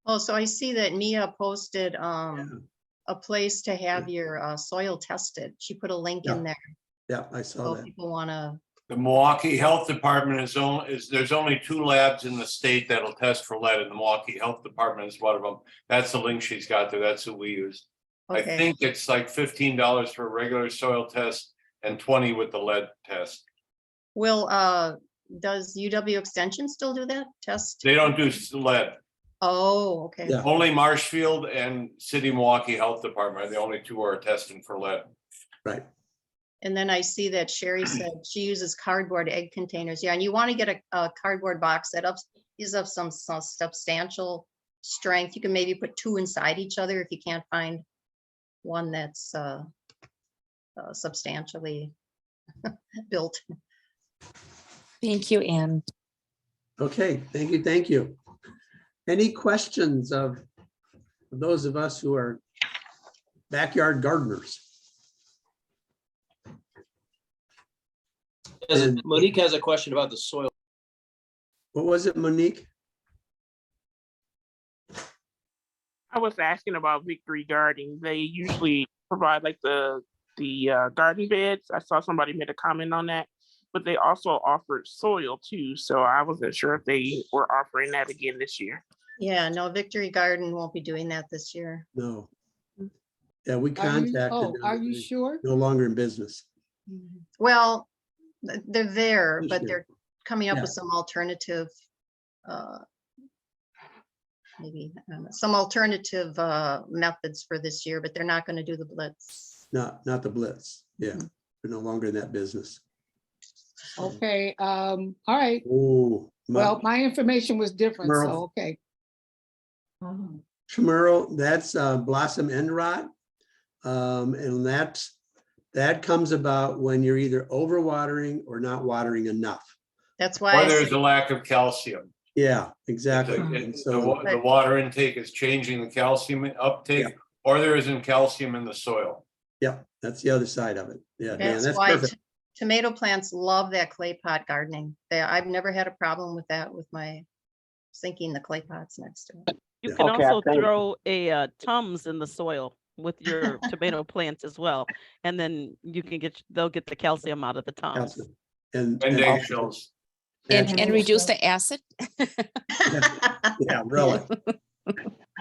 Oh, so I see that Mia posted a place to have your soil tested. She put a link in there. Yeah, I saw So that. people want to, The Milwaukee Health Department there's only 2 labs in the state that'll test for lead, and the Milwaukee Health Department is one of them. That's the link she's got there. That's who we use. I okay. think it's like $15 for a regular soil test and 20 with the lead test. Will, does UW Extension still do that test? They don't do lead. Oh, okay. Yeah. Only Marshfield and City Milwaukee Health Department are the only 2 who are testing for lead. Right. And then I see that Sherry said she uses cardboard egg containers. Yeah, and you want to get a cardboard box that is of some substantial strength. You can maybe put 2 inside each other if you can't find one that's substantially built. Thank you, Anne. Okay, thank you, thank you. Any questions of those of us who are backyard gardeners? And- Monique has a question about the soil. What was it, Monique? I was asking about Victory Gardening. They usually provide like the garden beds. I saw somebody made a comment on that, but they also offered soil too. So I wasn't sure if they were offering that again this year. Yeah, no, Victory Garden won't be doing that this year. No. Yeah, we contacted them. Are you sure? No longer in business. Well, they're there, This but year. they're coming up Yeah. with some alternative, maybe some alternative methods for this year, but they're not going to do the blitz. Not the Blitz. Yeah, they're no longer in that business. Okay, all right. Oh, Well, my information was different, Merle. so, okay. Chamorro, that's blossom end rot. And that comes about when you're either overwatering or not watering enough. That's why Or I there's said, a lack of calcium. Yeah, exactly. The And so, the water intake is changing the calcium uptake, or there isn't calcium in the soil. yeah, that's the other side of it. Yeah, Dan, that's that's why perfect. tomato plants love that clay pot gardening. I've never had a problem with that with my sinking the clay pots next to it. You Yeah. can Okay, also thank you. throw a Tums in the soil with your tomato plants as well. And then you can they'll get the calcium out of the Tums. Calcium. And And eggshells. And reduce the acid. yeah, really.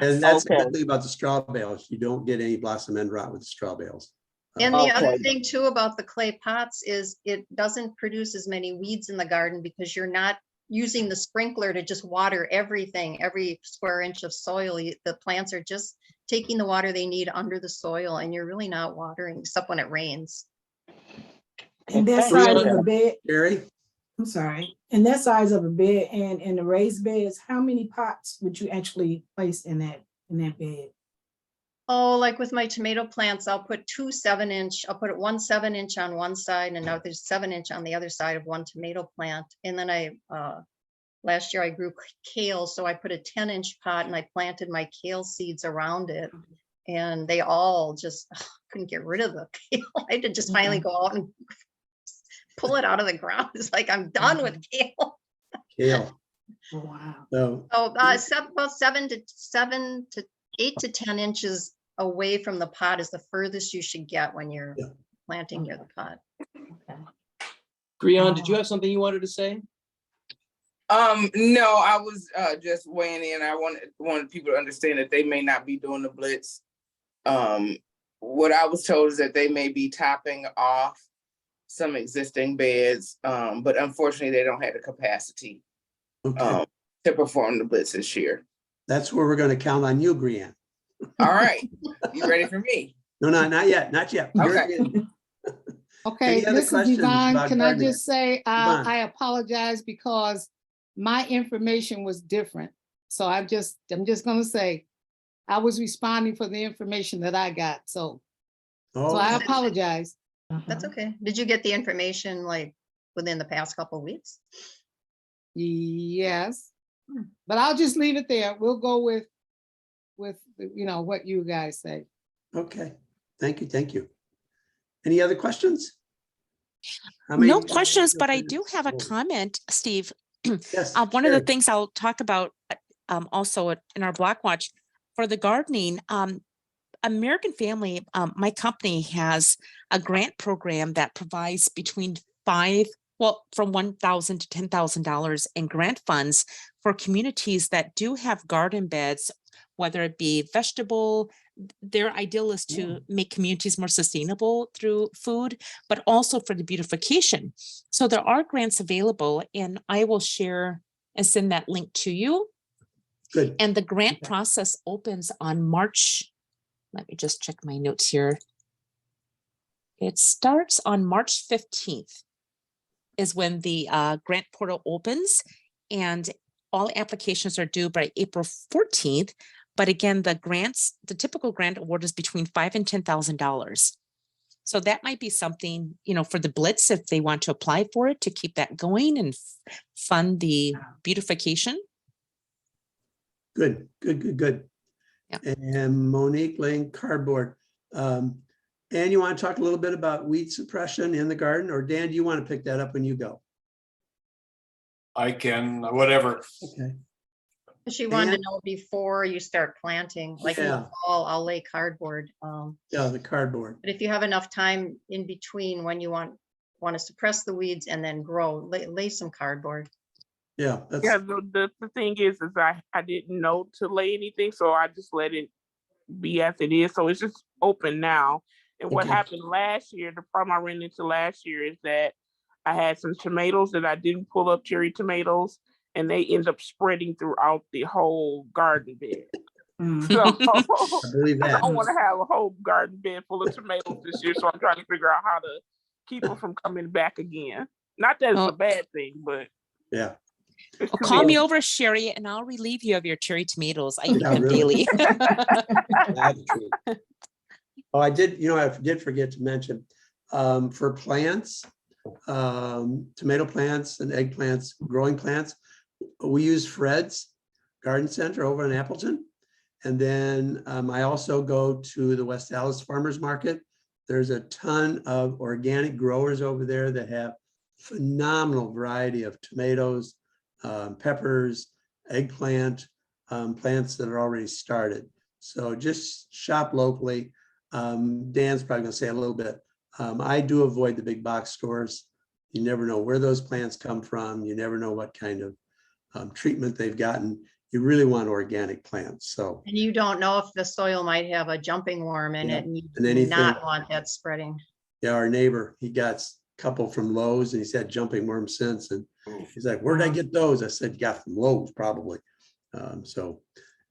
And that's the Okay. good thing about the straw bales. You don't get any blossom end rot with the straw bales. And the other Okay. thing too about the clay pots is it doesn't produce as many weeds in the garden because you're not using the sprinkler to just water everything, every square inch of soil. The plants are just taking the water they need under the soil and you're really not watering except when it rains. And that Thank size you. of a bed, Gary? I'm sorry, and that size of a bed and in the raised beds, how many pots would you actually place in that bed? Oh, like with my tomato plants, I'll put 2 7-inch, I'll put one 7-inch on one side and another 7-inch on the other side of one tomato plant. And then last year I grew kale, so I put a 10-inch pot and I planted my kale seeds around it. And they all just couldn't get rid of the kale. I had to just finally go out and pull it out of the ground. It's like, I'm done with kale. Kale. Oh, wow. So, So about 8 to 10 inches away from the pot is the furthest you should get when you're Yeah. planting near the pot. Grion, did you have something you wanted to say? No, I was just weighing in. I wanted people to understand that they may not be doing the blitz. What I was told is that they may be topping off some existing beds, but unfortunately, they don't have the capacity Okay, to perform the blitz this year. that's where we're gonna count on you, Brianne. All right, you ready for me? No, not yet, not yet. You're Okay. in. Okay, Any other this is questions Yvonne. about Can I gardening? just say, Yvonne. I apologize because my information was different. So I'm just gonna say, I was responding for the information that I got, so Oh, I okay. apologize. That's okay. Did you get the information like within the past couple of weeks? Yes, but I'll just leave it there. We'll go with, you know, what you guys say. Okay, thank you, thank you. Any other questions? How No many- questions, but I do have a comment, Steve. Yes. One of the Sherry. things I'll talk about also in our Block Watch for the gardening, American Family, my company has a grant program that provides between from $1,000 to $10,000 in grant funds for communities that do have garden beds, whether it be vegetable. Their ideal is to make communities more sustainable through food, but also for the beautification. So there are grants available, and I will share and send that link to you. Good. And the grant process opens on March. Let me just check my notes here. It starts on March 15th is when the grant portal opens, and all applications are due by April 14th. But again, the typical grant award is between $5,000 and $10,000. So that might be something, you know, for the Blitz, if they want to apply for it, to keep that going and fund the beautification. Good. Yeah. And Monique laying cardboard. And you want to talk a little bit about weed suppression in the garden, or Dan, do you want to pick that up when you go? I can, whatever. Okay. She wanted to And- know before you start planting, like in the Yeah. fall, I'll lay cardboard. Yeah, the cardboard. But if you have enough time in between when you want to suppress the weeds and then grow, lay some cardboard. Yeah, that's Yeah, the thing is I didn't know to lay anything, so I just let it be as it is. So it's just open now. And what Okay. happened last year, the problem I ran into last year is that I had some tomatoes that I didn't pull up, cherry tomatoes, and they end up spreading throughout the whole garden bed. So I believe I that. don't want to have a whole garden bed full of tomatoes this year. So I'm trying to figure out how to keep them from coming back again. Not that it's Oh. a bad thing, but Yeah. it's Well, too call me many. over, Sherry, and I'll relieve you of your cherry tomatoes. I eat Yeah, them really. daily. That's true. Oh, I did forget to mention, for plants, tomato plants and eggplants, growing plants, we use Fred's Garden Center over in Appleton. And then I also go to the West Dallas Farmers Market. There's a ton of organic growers over there that have phenomenal variety of tomatoes, peppers, eggplant, plants that are already started. So just shop locally. Dan's probably gonna say a little bit. I do avoid the big box stores. You never know where those plants come from. You never know what kind of treatment they've gotten. You really want organic plants. So And you don't know if the soil might have a jumping worm in Yeah, it, and you and do anything- not want that spreading. yeah, our neighbor, he got a couple from Lowe's and he's had jumping worms since. And he's like, where did I get those? I said, you got from Lowe's probably. So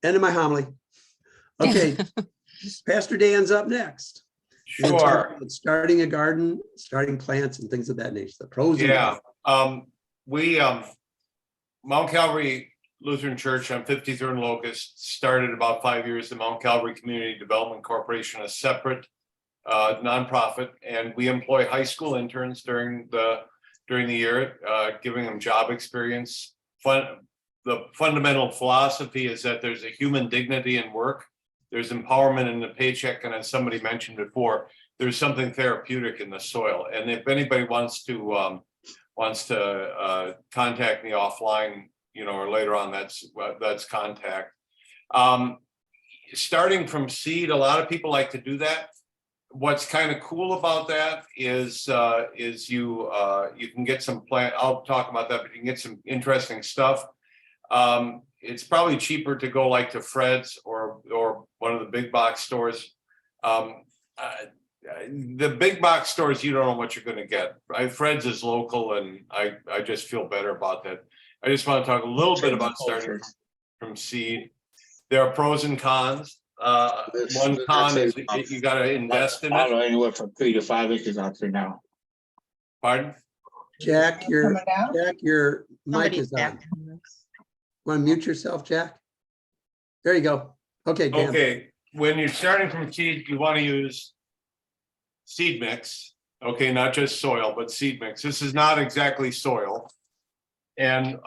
end of my homily. Okay, Pastor Dan's up next. We'll talk Sure. about starting a garden, starting plants and things of that nature, the pros and Yeah, cons. we, Mount Calvary Lutheran Church on 53rd and Locust started about 5 years, the Mount Calvary Community Development Corporation, a separate nonprofit, and we employ high school interns during the year, giving them job experience. The fundamental philosophy is that there's a human dignity in work. There's empowerment in the paycheck, and as somebody mentioned before, there's something therapeutic in the soil. And if anybody wants to contact me offline, you know, or later on, that's contact. Starting from seed, a lot of people like to do that. What's kind of cool about that is you can get some plant. I'll talk about that, but you can get some interesting stuff. It's probably cheaper to go like to Fred's or one of the big box stores. the big box stores, you don't know what you're gonna get. Fred's is local and I just feel better about that. I just want to talk a little bit about starting from seed. There are pros and cons. One con is you gotta invest in I it. don't know, anywhere from 3 to 5 inches out there now. Pardon? Jack, your mic Somebody's is on. back. Want to mute yourself, Jack? There you go. Okay, Dan. Okay, when you're starting from seed, you want to use seed mix. Okay, not just soil, but seed mix. This is not exactly soil. And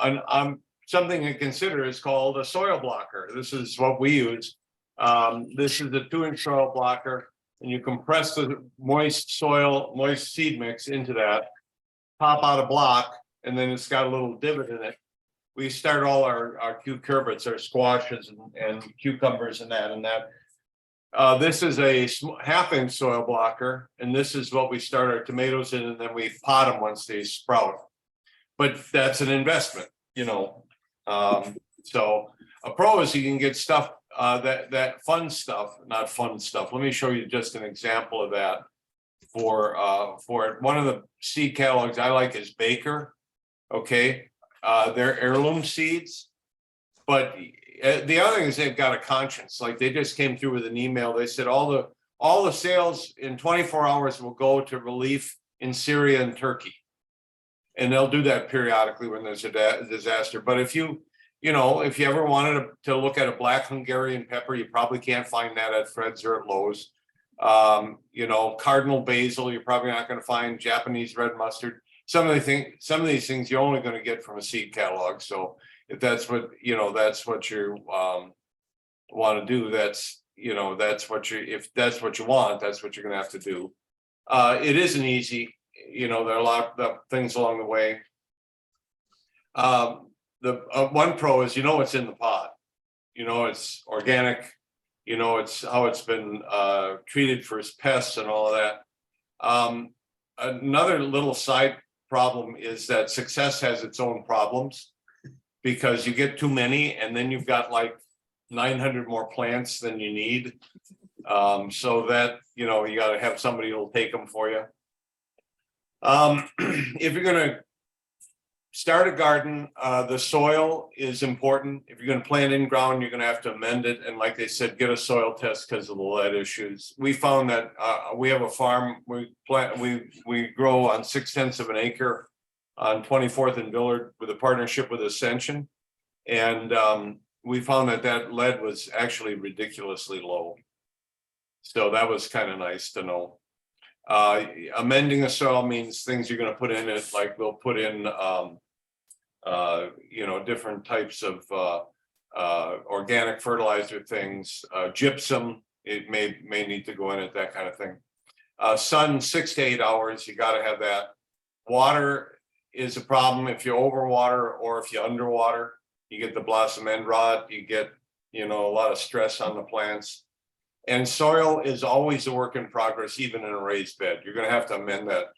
something to consider is called a soil blocker. This is what we use. This is a 2-inch soil blocker, and you compress the moist seed mix into that, pop out a block, and then it's got a little divot in it. We start all our cucurbits, our squashes and cucumbers and that. This is a 1/2-inch soil blocker, and this is what we start our tomatoes in, and then we pot them once they sprout. But that's an investment, you know. So a pro is you can get stuff that fun stuff, not fun stuff. Let me show you just an example of that. For one of the seed catalogs I like is Baker. Okay, they're heirloom seeds, but the other thing is they've got a conscience. Like they just came through with an email. They said all the sales in 24 hours will go to relief in Syria and Turkey. And they'll do that periodically when there's a disaster. But if you ever wanted to look at a black Hungarian pepper, you probably can't find that at Fred's or at Lowe's. Cardinal basil, you're probably not going to find. Japanese red mustard. Some of these things you're only going to get from a seed catalog. So if that's what you want to do, if that's what you want, that's what you're going to have to do. It isn't easy. There are a lot of things along the way. The one pro is it's in the pot. It's organic. It's how it's been treated for pests and all of that. Another little side problem is that success has its own problems because you get too many and then you've got like 900 more plants than you need. So that, you got to have somebody who'll take them for you. If you're going to start a garden, the soil is important. If you're going to plant in ground, you're going to have to amend it. And like they said, get a soil test because of the lead issues. We found that we have a farm, we grow on 0.6 of an acre on 24th and Villard with a partnership with Ascension. And we found that lead was actually ridiculously low. So that was kind of nice to know. Amending the soil means things you're going to put in it, like we'll put in different types of organic fertilizer things, gypsum, it may need to go in it, that kind of thing. Sun 6 to 8 hours, you got to have that. Water is a problem if you overwater or if you underwater. You get the blossom end rot, you get a lot of stress on the plants. And soil is always a work in progress, even in a raised bed. You're going to have to amend that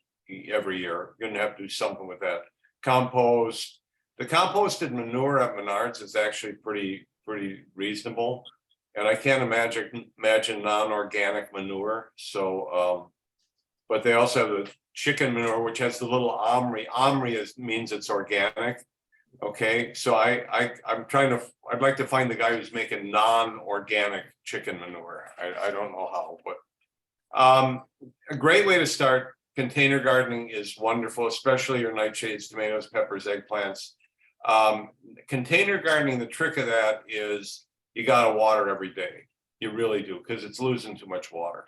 every year. You're going to have to do something with that. Compost. The composted manure at Menards is actually pretty reasonable. And I can't imagine non-organic manure. So, but they also have the chicken manure, which has the little omri. Omri means it's organic. Okay, so I'd like to find the guy who's making non-organic chicken manure. I don't know how, but a great way to start container gardening is wonderful, especially your nightshades, tomatoes, peppers, eggplants. Container gardening, the trick of that is you got to water every day. You really do, because it's losing too much water.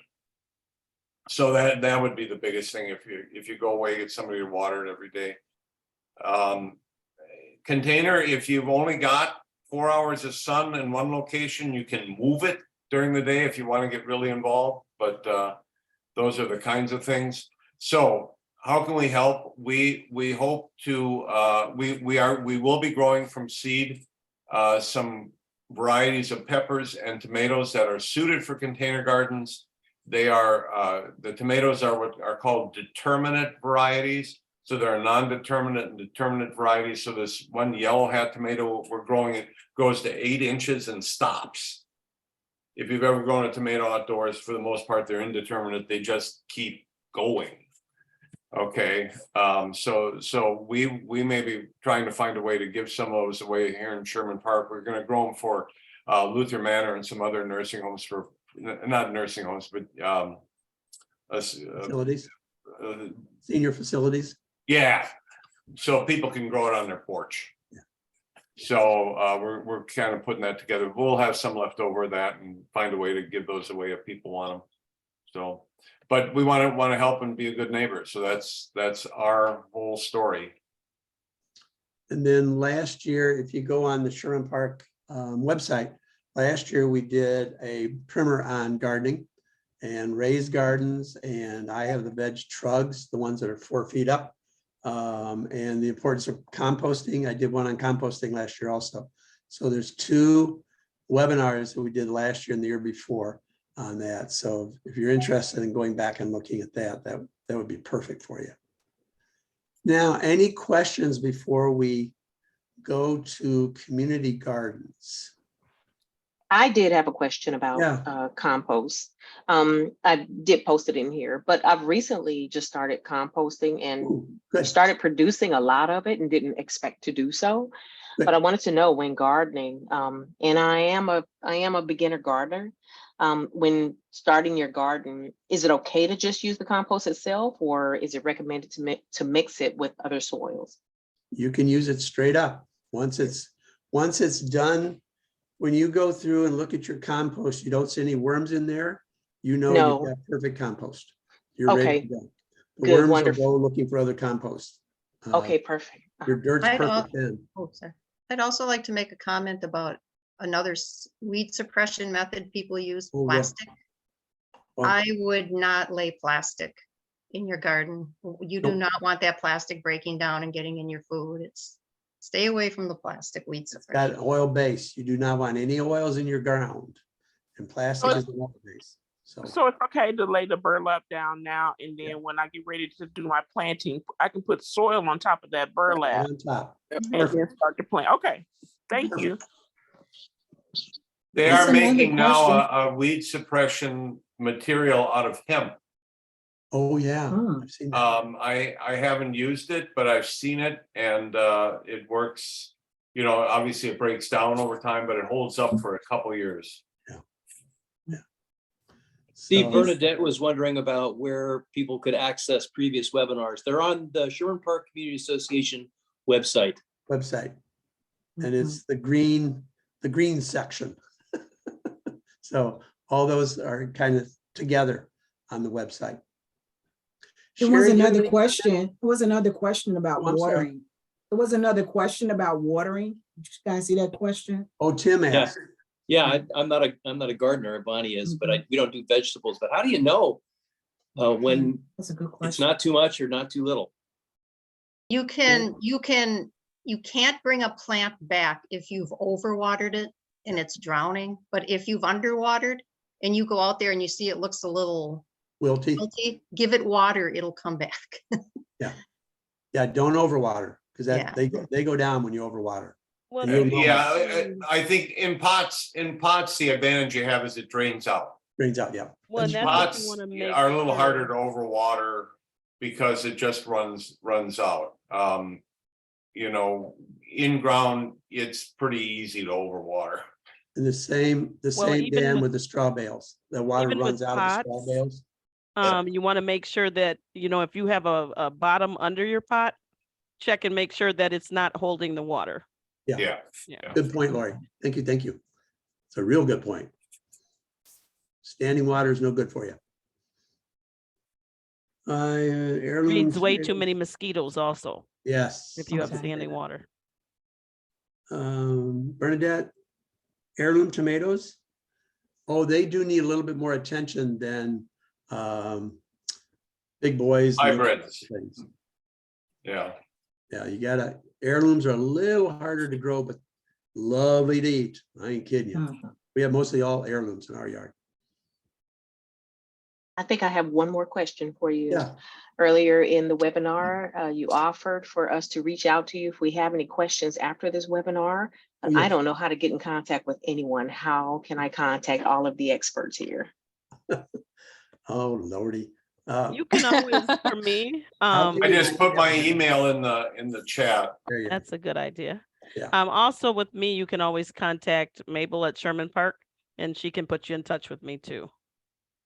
So that would be the biggest thing if you go away, get somebody to water it every day. Container, if you've only got 4 hours of sun in one location, you can move it during the day if you want to get really involved, but those are the kinds of things. So how can we help? We hope to we will be growing from seed some varieties of peppers and tomatoes that are suited for container gardens. They are the tomatoes are what are called determinate varieties. So there are non-determinate and determinate varieties. So this one yellow hat tomato we're growing, it goes to 8 inches and stops. if you've ever grown a tomato outdoors, for the most part, they're indeterminate. They just keep going. Okay, so we may be trying to find a way to give some of those away here in Sherman Park. We're going to grow them for Luther Manor and some other nursing homes for, not nursing homes, but Facilities, senior facilities. yeah, so people can grow it on their porch. Yeah. So we're kind of putting that together. We'll have some left over of that and find a way to give those away if people want them. So, but we want to help and be a good neighbor. So that's our whole story. And then last year, if you go on the Sherman Park website, last year we did a primer on gardening and raised gardens, and I have the veg trugs, the ones that are 4 feet up, and the importance of composting. I did one on composting last year also. So there's 2 webinars that we did last year and the year before on that. So if you're interested in going back and looking at that, that would be perfect for you. Now, any questions before we go to community gardens? I did have a question about Yeah. compost. I did post it in here, but I've recently just started composting and Ooh, good. started producing a lot of it and didn't expect to do so. Good. But I wanted to know when gardening, and I am a beginner gardener. When starting your garden, is it okay to just use the compost itself, or is it recommended to mix it with other soils? You can use it straight up. Once it's done, when you go through and look at your compost, you don't see any worms in there, you know No. you've got perfect compost. You're ready Okay. to go. The Good, worms wonderful. will go looking for other compost. Okay, perfect. Your dirt's I'd al- perfect then. Oh, sorry. I'd also like to make a comment about another weed suppression method people use, Oh, yeah. plastic. Well, I would not lay plastic in your garden. You do Nope. not want that plastic breaking down and getting in your food. Stay away from the plastic weed It's got suppression. an oil base. You do not want any oils in your ground. And plastic is an oil base. So So it's okay to lay the burlap down now, and then when I get ready to do my planting, I can put soil on top of that right burlap on top. and Perfect. then start to plant. Okay, thank you. They That's are another making now question. a weed suppression material out of hemp. Oh, yeah. Hmm. I've seen that. I haven't used it, but I've seen it, and it works. You know, obviously it breaks down over time, but it holds up for a couple years. Steve, So- Bernadette was wondering about where people could access previous webinars. They're on the Sherman Park Community Association website. Website. And Mhm. it's the green section. So all those are kind of together on the website. There was Sherry, you have another any- question. There was another question about Oh, I'm sorry. watering. There was another question about watering. Did you guys see that question? Oh, Tim Yeah. asked. Yeah, I'm not a gardener, Bonnie is, but we don't do vegetables. But how do you know when That's a good it's question. not too much or not too little? You can't bring a plant back if you've overwatered it and it's drowning. But if you've underwatered and you go out there and you see it looks a little Wilty. guilty, give it water, it'll come back. Yeah, don't overwater because Yeah. they go down when you overwater. Well, And you'll know Yeah, I think in pots, the advantage you have is it drains out. Drains out, yeah. well, and That's that's what Pots you want to make. are a little sure. harder to overwater because it just runs out. You know, in ground, it's pretty easy to overwater. And the same even Dan with- with the straw bales. The water even with runs out of the straw pots, bales. You want to make sure that, if you have a bottom under your pot, check and make sure that it's not holding the water. Yeah. Good point, Lori. Thank you. It's a real good point. Standing water is no good for you. Heirloom Breeds way too tomatoes. many mosquitoes also, Yes. if you have Okay. standing water. Bernadette, heirloom tomatoes. Oh, they do need a little bit more attention than big boys. and Hybrids. things. Yeah. Yeah, heirlooms are a little harder to grow, but lovely to eat. I ain't kidding you. Mhm. We have mostly all heirlooms in our yard. I think I have one more question for you. Yeah. Earlier in the webinar, you offered for us to reach out to you if we have any questions after this webinar. But Oh, I yes. don't know how to get in contact with anyone. How can I contact all of the experts here? Oh, Lordy. You can always, for me, I'll give I you just put my email in the chat. There you go. that's a good idea. Yeah. Also with me, you can always contact Mabel at Sherman Park and she can put you in touch with me too.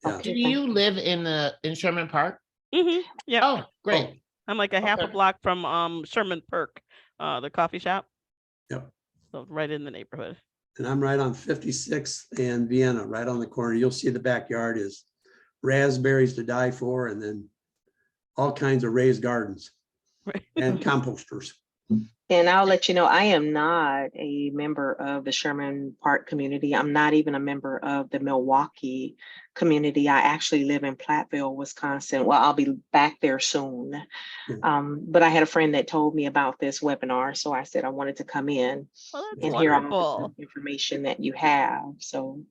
Yeah. Do Okay, you live in Sherman Park? Yeah, Oh, great. I'm like a half a Okay. block from Sherman Park, the coffee shop. Yep. So right in the neighborhood. And I'm right on 56th and Vienna, right on the corner. You'll see the backyard is raspberries to die for, and then all kinds of raised gardens Right. and composters. And I'll let you know, I am not a member of the Sherman Park community. I'm not even a member of the Milwaukee community. I actually live in Platteville, Wisconsin. Well, I'll be back there soon. But I had a friend that told me about this webinar, so I said I wanted to come in Well, that's and hear all wonderful. the information that you have. So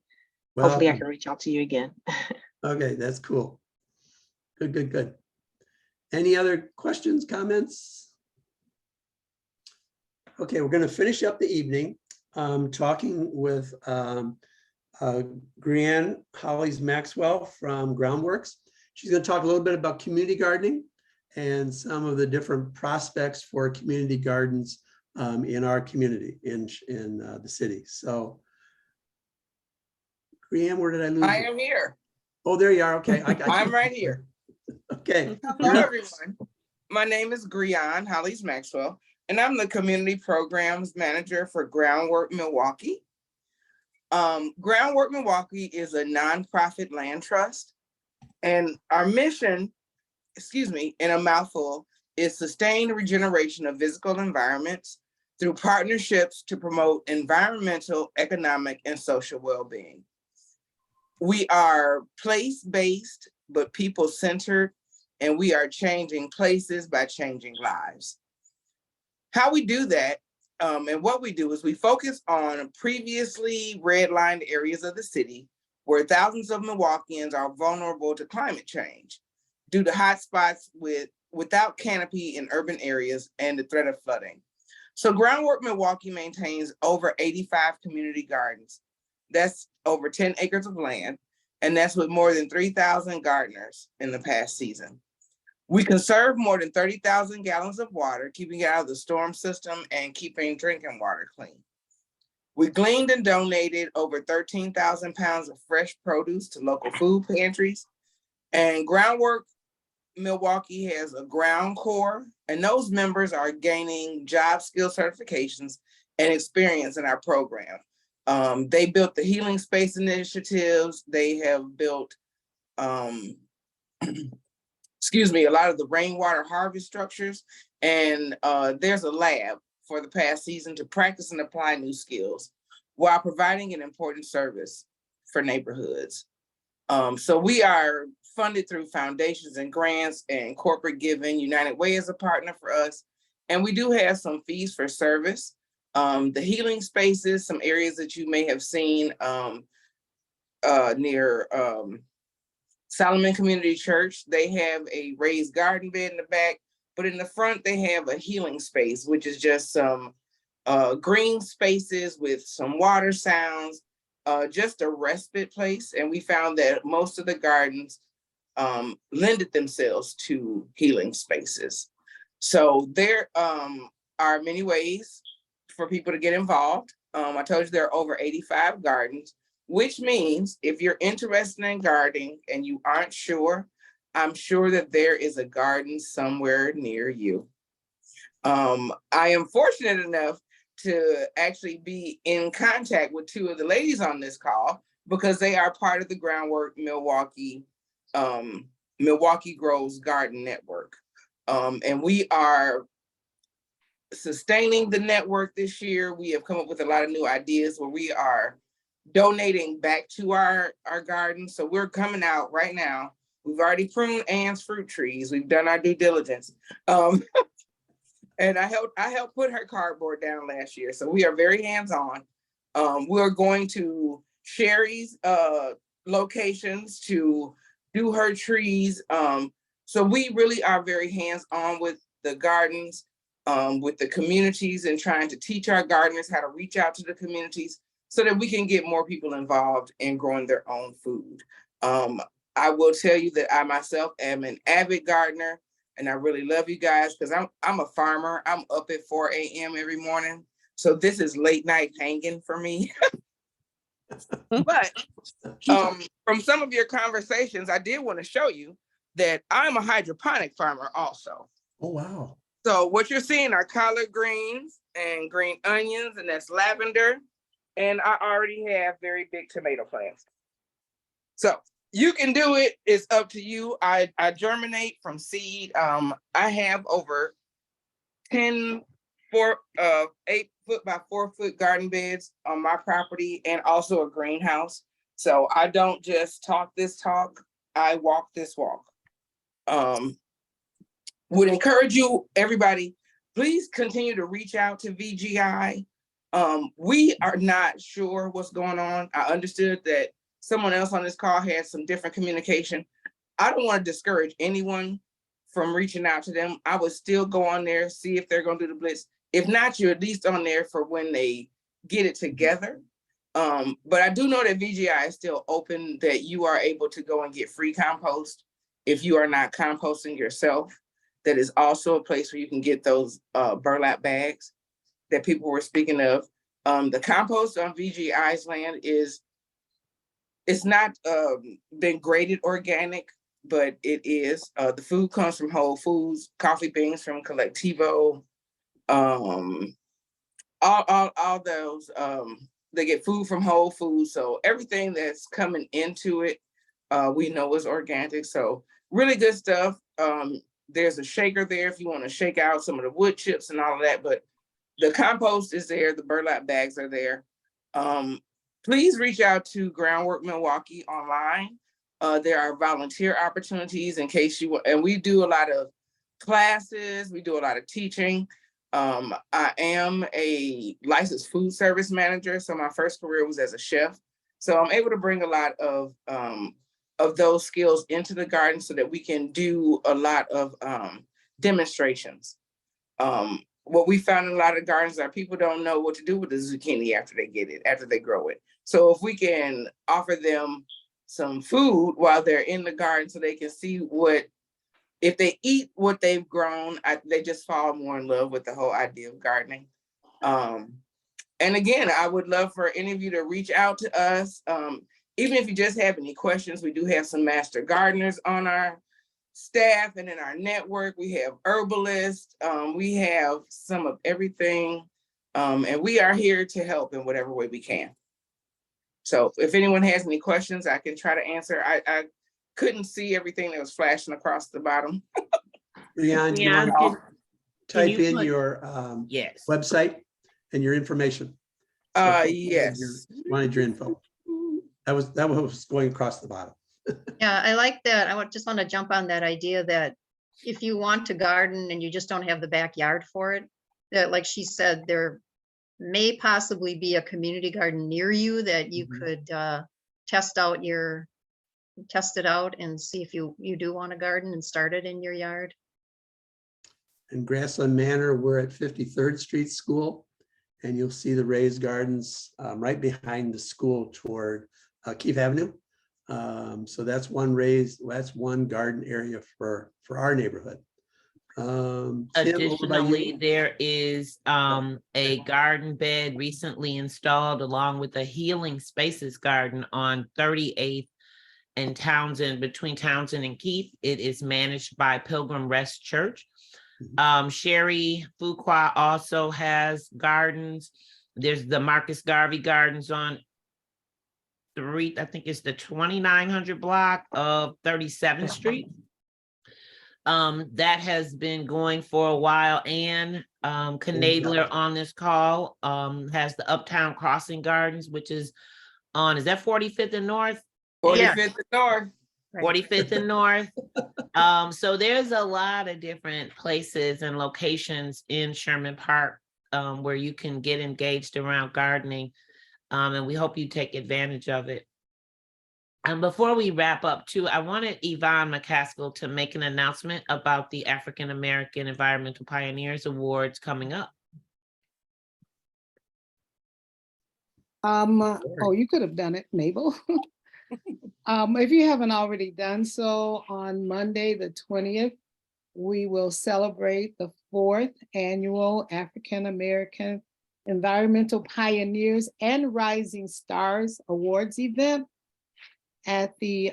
Well, hopefully I can reach out to you again. okay, that's cool. Good, good, good. Any other questions, comments? Okay, we're going to finish up the evening talking with Grianne Hollies Maxwell from Groundworks. She's going to talk a little bit about community gardening and some of the different prospects for community gardens in our community in the city. So, Grianne, where did I lose I you? am here. Oh, there you are. Okay, I got you. I'm right here. Okay. Hello, everyone. My name is Grianne Hollies Maxwell, and I'm the Community Programs Manager for Groundwork Milwaukee. Groundwork Milwaukee is a nonprofit land trust, and our mission, in a mouthful, is sustained regeneration of physical environments through partnerships to promote environmental, economic, and social well-being. We are place-based, but people-centered, and we are changing places by changing lives. How we do that, and what we do is we focus on previously redlined areas of the city where thousands of Milwaukeeans are vulnerable to climate change due to hotspots without canopy in urban areas and the threat of flooding. So Groundwork Milwaukee maintains over 85 community gardens. That's over 10 acres of land, and that's with more than 3,000 gardeners in the past season. We conserve more than 30,000 gallons of water, keeping it out of the storm system and keeping drinking water clean. We gleaned and donated over 13,000 pounds of fresh produce to local food pantries. And Groundwork Milwaukee has a ground core, and those members are gaining job skill certifications and experience in our program. They built the healing space initiatives. They have built, a lot of the rainwater harvest structures. And there's a lab for the past season to practice and apply new skills while providing an important service for neighborhoods. So we are funded through foundations and grants and corporate giving. United Way is a partner for us. And we do have some fees for service. The healing spaces, some areas that you may have seen near Solomon Community Church, they have a raised garden bed in the back, but in the front they have a healing space, which is just some green spaces with some water sounds, just a respite place. And we found that most of the gardens lended themselves to healing spaces. So there are many ways for people to get involved. I told you there are over 85 gardens, which means if you're interested in gardening and you aren't sure, I'm sure that there is a garden somewhere near you. I am fortunate enough to actually be in contact with two of the ladies on this call because they are part of the Groundwork Milwaukee Milwaukee Grows Garden Network. And we are sustaining the network this year. We have come up with a lot of new ideas where we are donating back to our gardens. So we're coming out right now. We've already pruned Ann's fruit trees. We've done our due diligence. And I helped put her cardboard down last year. So we are very hands-on. We're going to Sherry's locations to do her trees. So we really are very hands-on with the gardens, with the communities, and trying to teach our gardeners how to reach out to the communities so that we can get more people involved in growing their own food. I will tell you that I myself am an avid gardener, and I really love you guys because I'm a farmer. I'm up at 4 a.m. every morning. So this is late night hanging for me. But from some of your conversations, I did want to show you that I'm a hydroponic farmer also. Oh, wow. So what you're seeing are collard greens and green onions, and that's lavender. And I already have very big tomato plants. So you can do it. It's up to you. I germinate from seed. I have over 8 foot by 4 foot garden beds on my property and also a greenhouse. So I don't just talk this talk, I walk this walk. Would encourage you, everybody, please continue to reach out to VGI. We are not sure what's going on. I understood that someone else on this call had some different communication. I don't want to discourage anyone from reaching out to them. I would still go on there, see if they're going to do the blitz. If not, you're at least on there for when they get it together. But I do know that VGI is still open, that you are able to go and get free compost if you are not composting yourself. That is also a place where you can get those burlap bags that people were speaking of. The compost on VGI's land it's not been graded organic, but it is. The food comes from Whole Foods, coffee beans from Collectivo, all those. They get food from Whole Foods, so everything that's coming into it, we know is organic. So really good stuff. There's a shaker there if you want to shake out some of the wood chips and all of that, but the compost is there, the burlap bags are there. Please reach out to Groundwork Milwaukee online. There are volunteer opportunities in case you want, and we do a lot of classes, we do a lot of teaching. I am a licensed food service manager, so my first career was as a chef. So I'm able to bring a lot of those skills into the garden so that we can do a lot of demonstrations. What we found in a lot of gardens are people don't know what to do with the zucchini after they get it, after they grow it. So if we can offer them some food while they're in the garden so they can see if they eat what they've grown, they just fall more in love with the whole idea of gardening. And again, I would love for any of you to reach out to us. Even if you just have any questions, we do have some master gardeners on our staff and in our network. We have herbalists, we have some of everything. And we are here to help in whatever way we can. So if anyone has any questions, I can try to answer. I couldn't see everything that was flashing across the bottom. Leon, do you Leon, want to type you in put- your Yes. website and your information? So Yes. wanted your info. That was going across the bottom. Yeah, I like that. Just want to jump on that idea that if you want to garden and you just don't have the backyard for it, that like she said, there may possibly be a community garden near you that you could test it out and see if you do want to garden and start it in your yard. In Grassland Manor, we're at 53rd Street School, and you'll see the raised gardens right behind the school toward Keefe Avenue. So that's one garden area for our neighborhood. Tim, over by you. Additionally, there is a garden bed recently installed along with a healing spaces garden on 38th and Townsend, between Townsend and Keefe. It is managed by Pilgrim Rest Church. Sherry Fuqua also has gardens. There's the Marcus Garvey Gardens on I think it's the 2900 block of 37th Street. That has been going for a while. And Knadler on this call has the Uptown Crossing Gardens, which is is that 45th and North? 45th and North. 45th and North. So there's a lot of different places and locations in Sherman Park where you can get engaged around gardening. And we hope you take advantage of it. And before we wrap up too, I wanted Yvonne McCaskill to make an announcement about the African American Environmental Pioneers Awards coming up. Oh, you could have done it, Mabel. If you haven't already done so, on Monday, the 20th, we will celebrate the 4th annual African American Environmental Pioneers and Rising Stars Awards event at the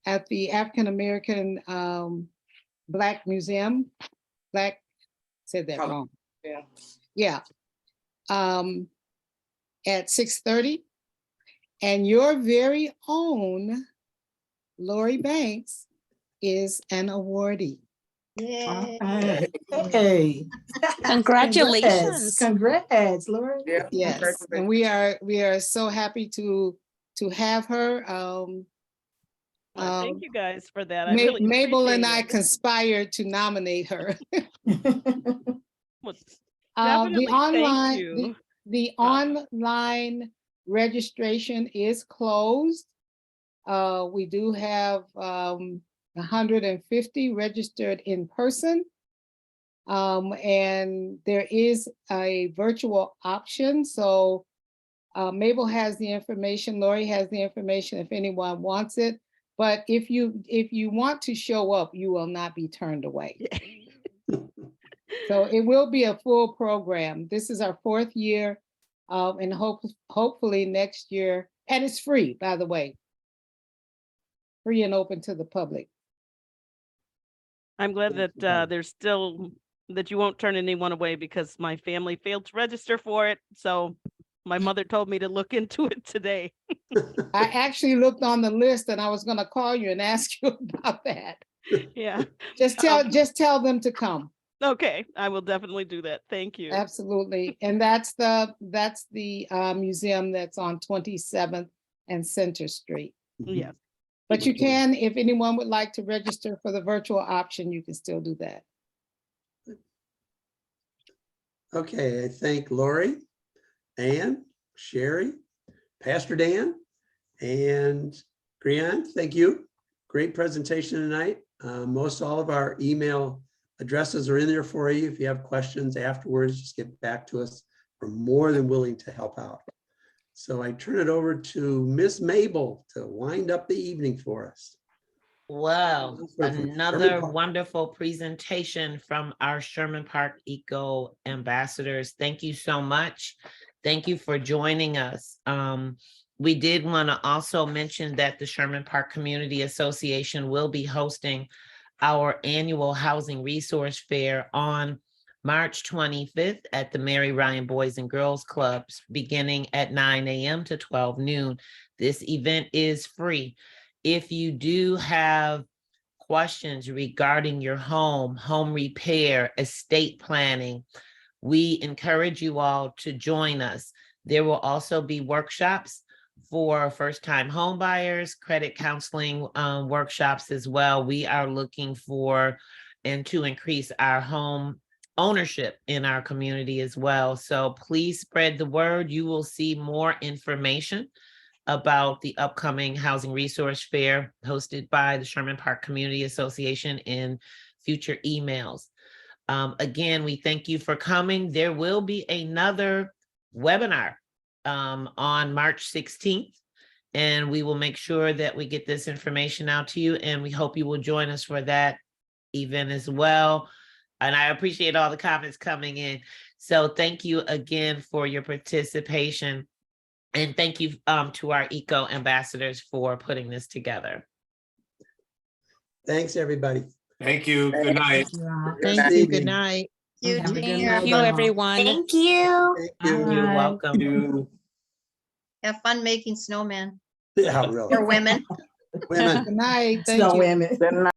African American Black Museum. Said that wrong. Yeah. Yeah. At 6:30. And your very own Lori Banks is an awardee. Hey, hey. Congratulations. Congrats, Laura. Yeah. Yes, and we are so happy to have her. Thank you guys for that. I really Mabel and I appreciate it. conspired to nominate her. Well, definitely thank you. The online registration is closed. We do have 150 registered in person. And there is a virtual option. So Mabel has the information, Lori has the information if anyone wants it. But if you want to show up, you will not be turned away. So it will be a full program. This is our 4th year, and hopefully next year, and it's free, by the way, free and open to the public. I'm glad that there's still, that you won't turn anyone away, because my family failed to register for it. So my mother told me to look into it today. I actually looked on the list and I was going to call you and ask you about that. Yeah. Just tell them to come. Okay, I will definitely do that. Thank you. Absolutely. And that's the museum that's on 27th and Center Street. Yes. But you can, if anyone would like to register for the virtual option, you can still do that. Okay, I thank Lori, Ann, Sherry, Pastor Dan, and Grian. Thank you. Great presentation tonight. Most all of our email addresses are in there for you. If you have questions afterwards, just get back to us. We're more than willing to help out. So I turn it over to Miss Mabel to wind up the evening for us. Well, From another Sherman Park. wonderful presentation from our Sherman Park Eco Ambassadors. Thank you so much. Thank you for joining us. We did want to also mention that the Sherman Park Community Association will be hosting our annual Housing Resource Fair on March 25th at the Mary Ryan Boys and Girls Clubs, beginning at 9 a.m. to 12 noon. This event is free. If you do have questions regarding your home repair, estate planning, we encourage you all to join us. There will also be workshops for first-time home buyers, credit counseling workshops as well. We are looking for and to increase our home ownership in our community as well. So please spread the word. You will see more information about the upcoming Housing Resource Fair hosted by the Sherman Park Community Association in future emails. Again, we thank you for coming. There will be another webinar on March 16th, and we will make sure that we get this information out to you, and we hope you will join us for that event as well. And I appreciate all the comments coming in. So thank you again for your participation. And thank you to our Eco Ambassadors for putting this together. Thanks, everybody. Thank you. Good night. Thank you. Good night. You Have a good too. night. Thank you, everyone. Thank you. Thank you. You're Bye. welcome. You. Have fun making snowmen Yeah, really. or women. Women. Good night. Thank Snow you. women.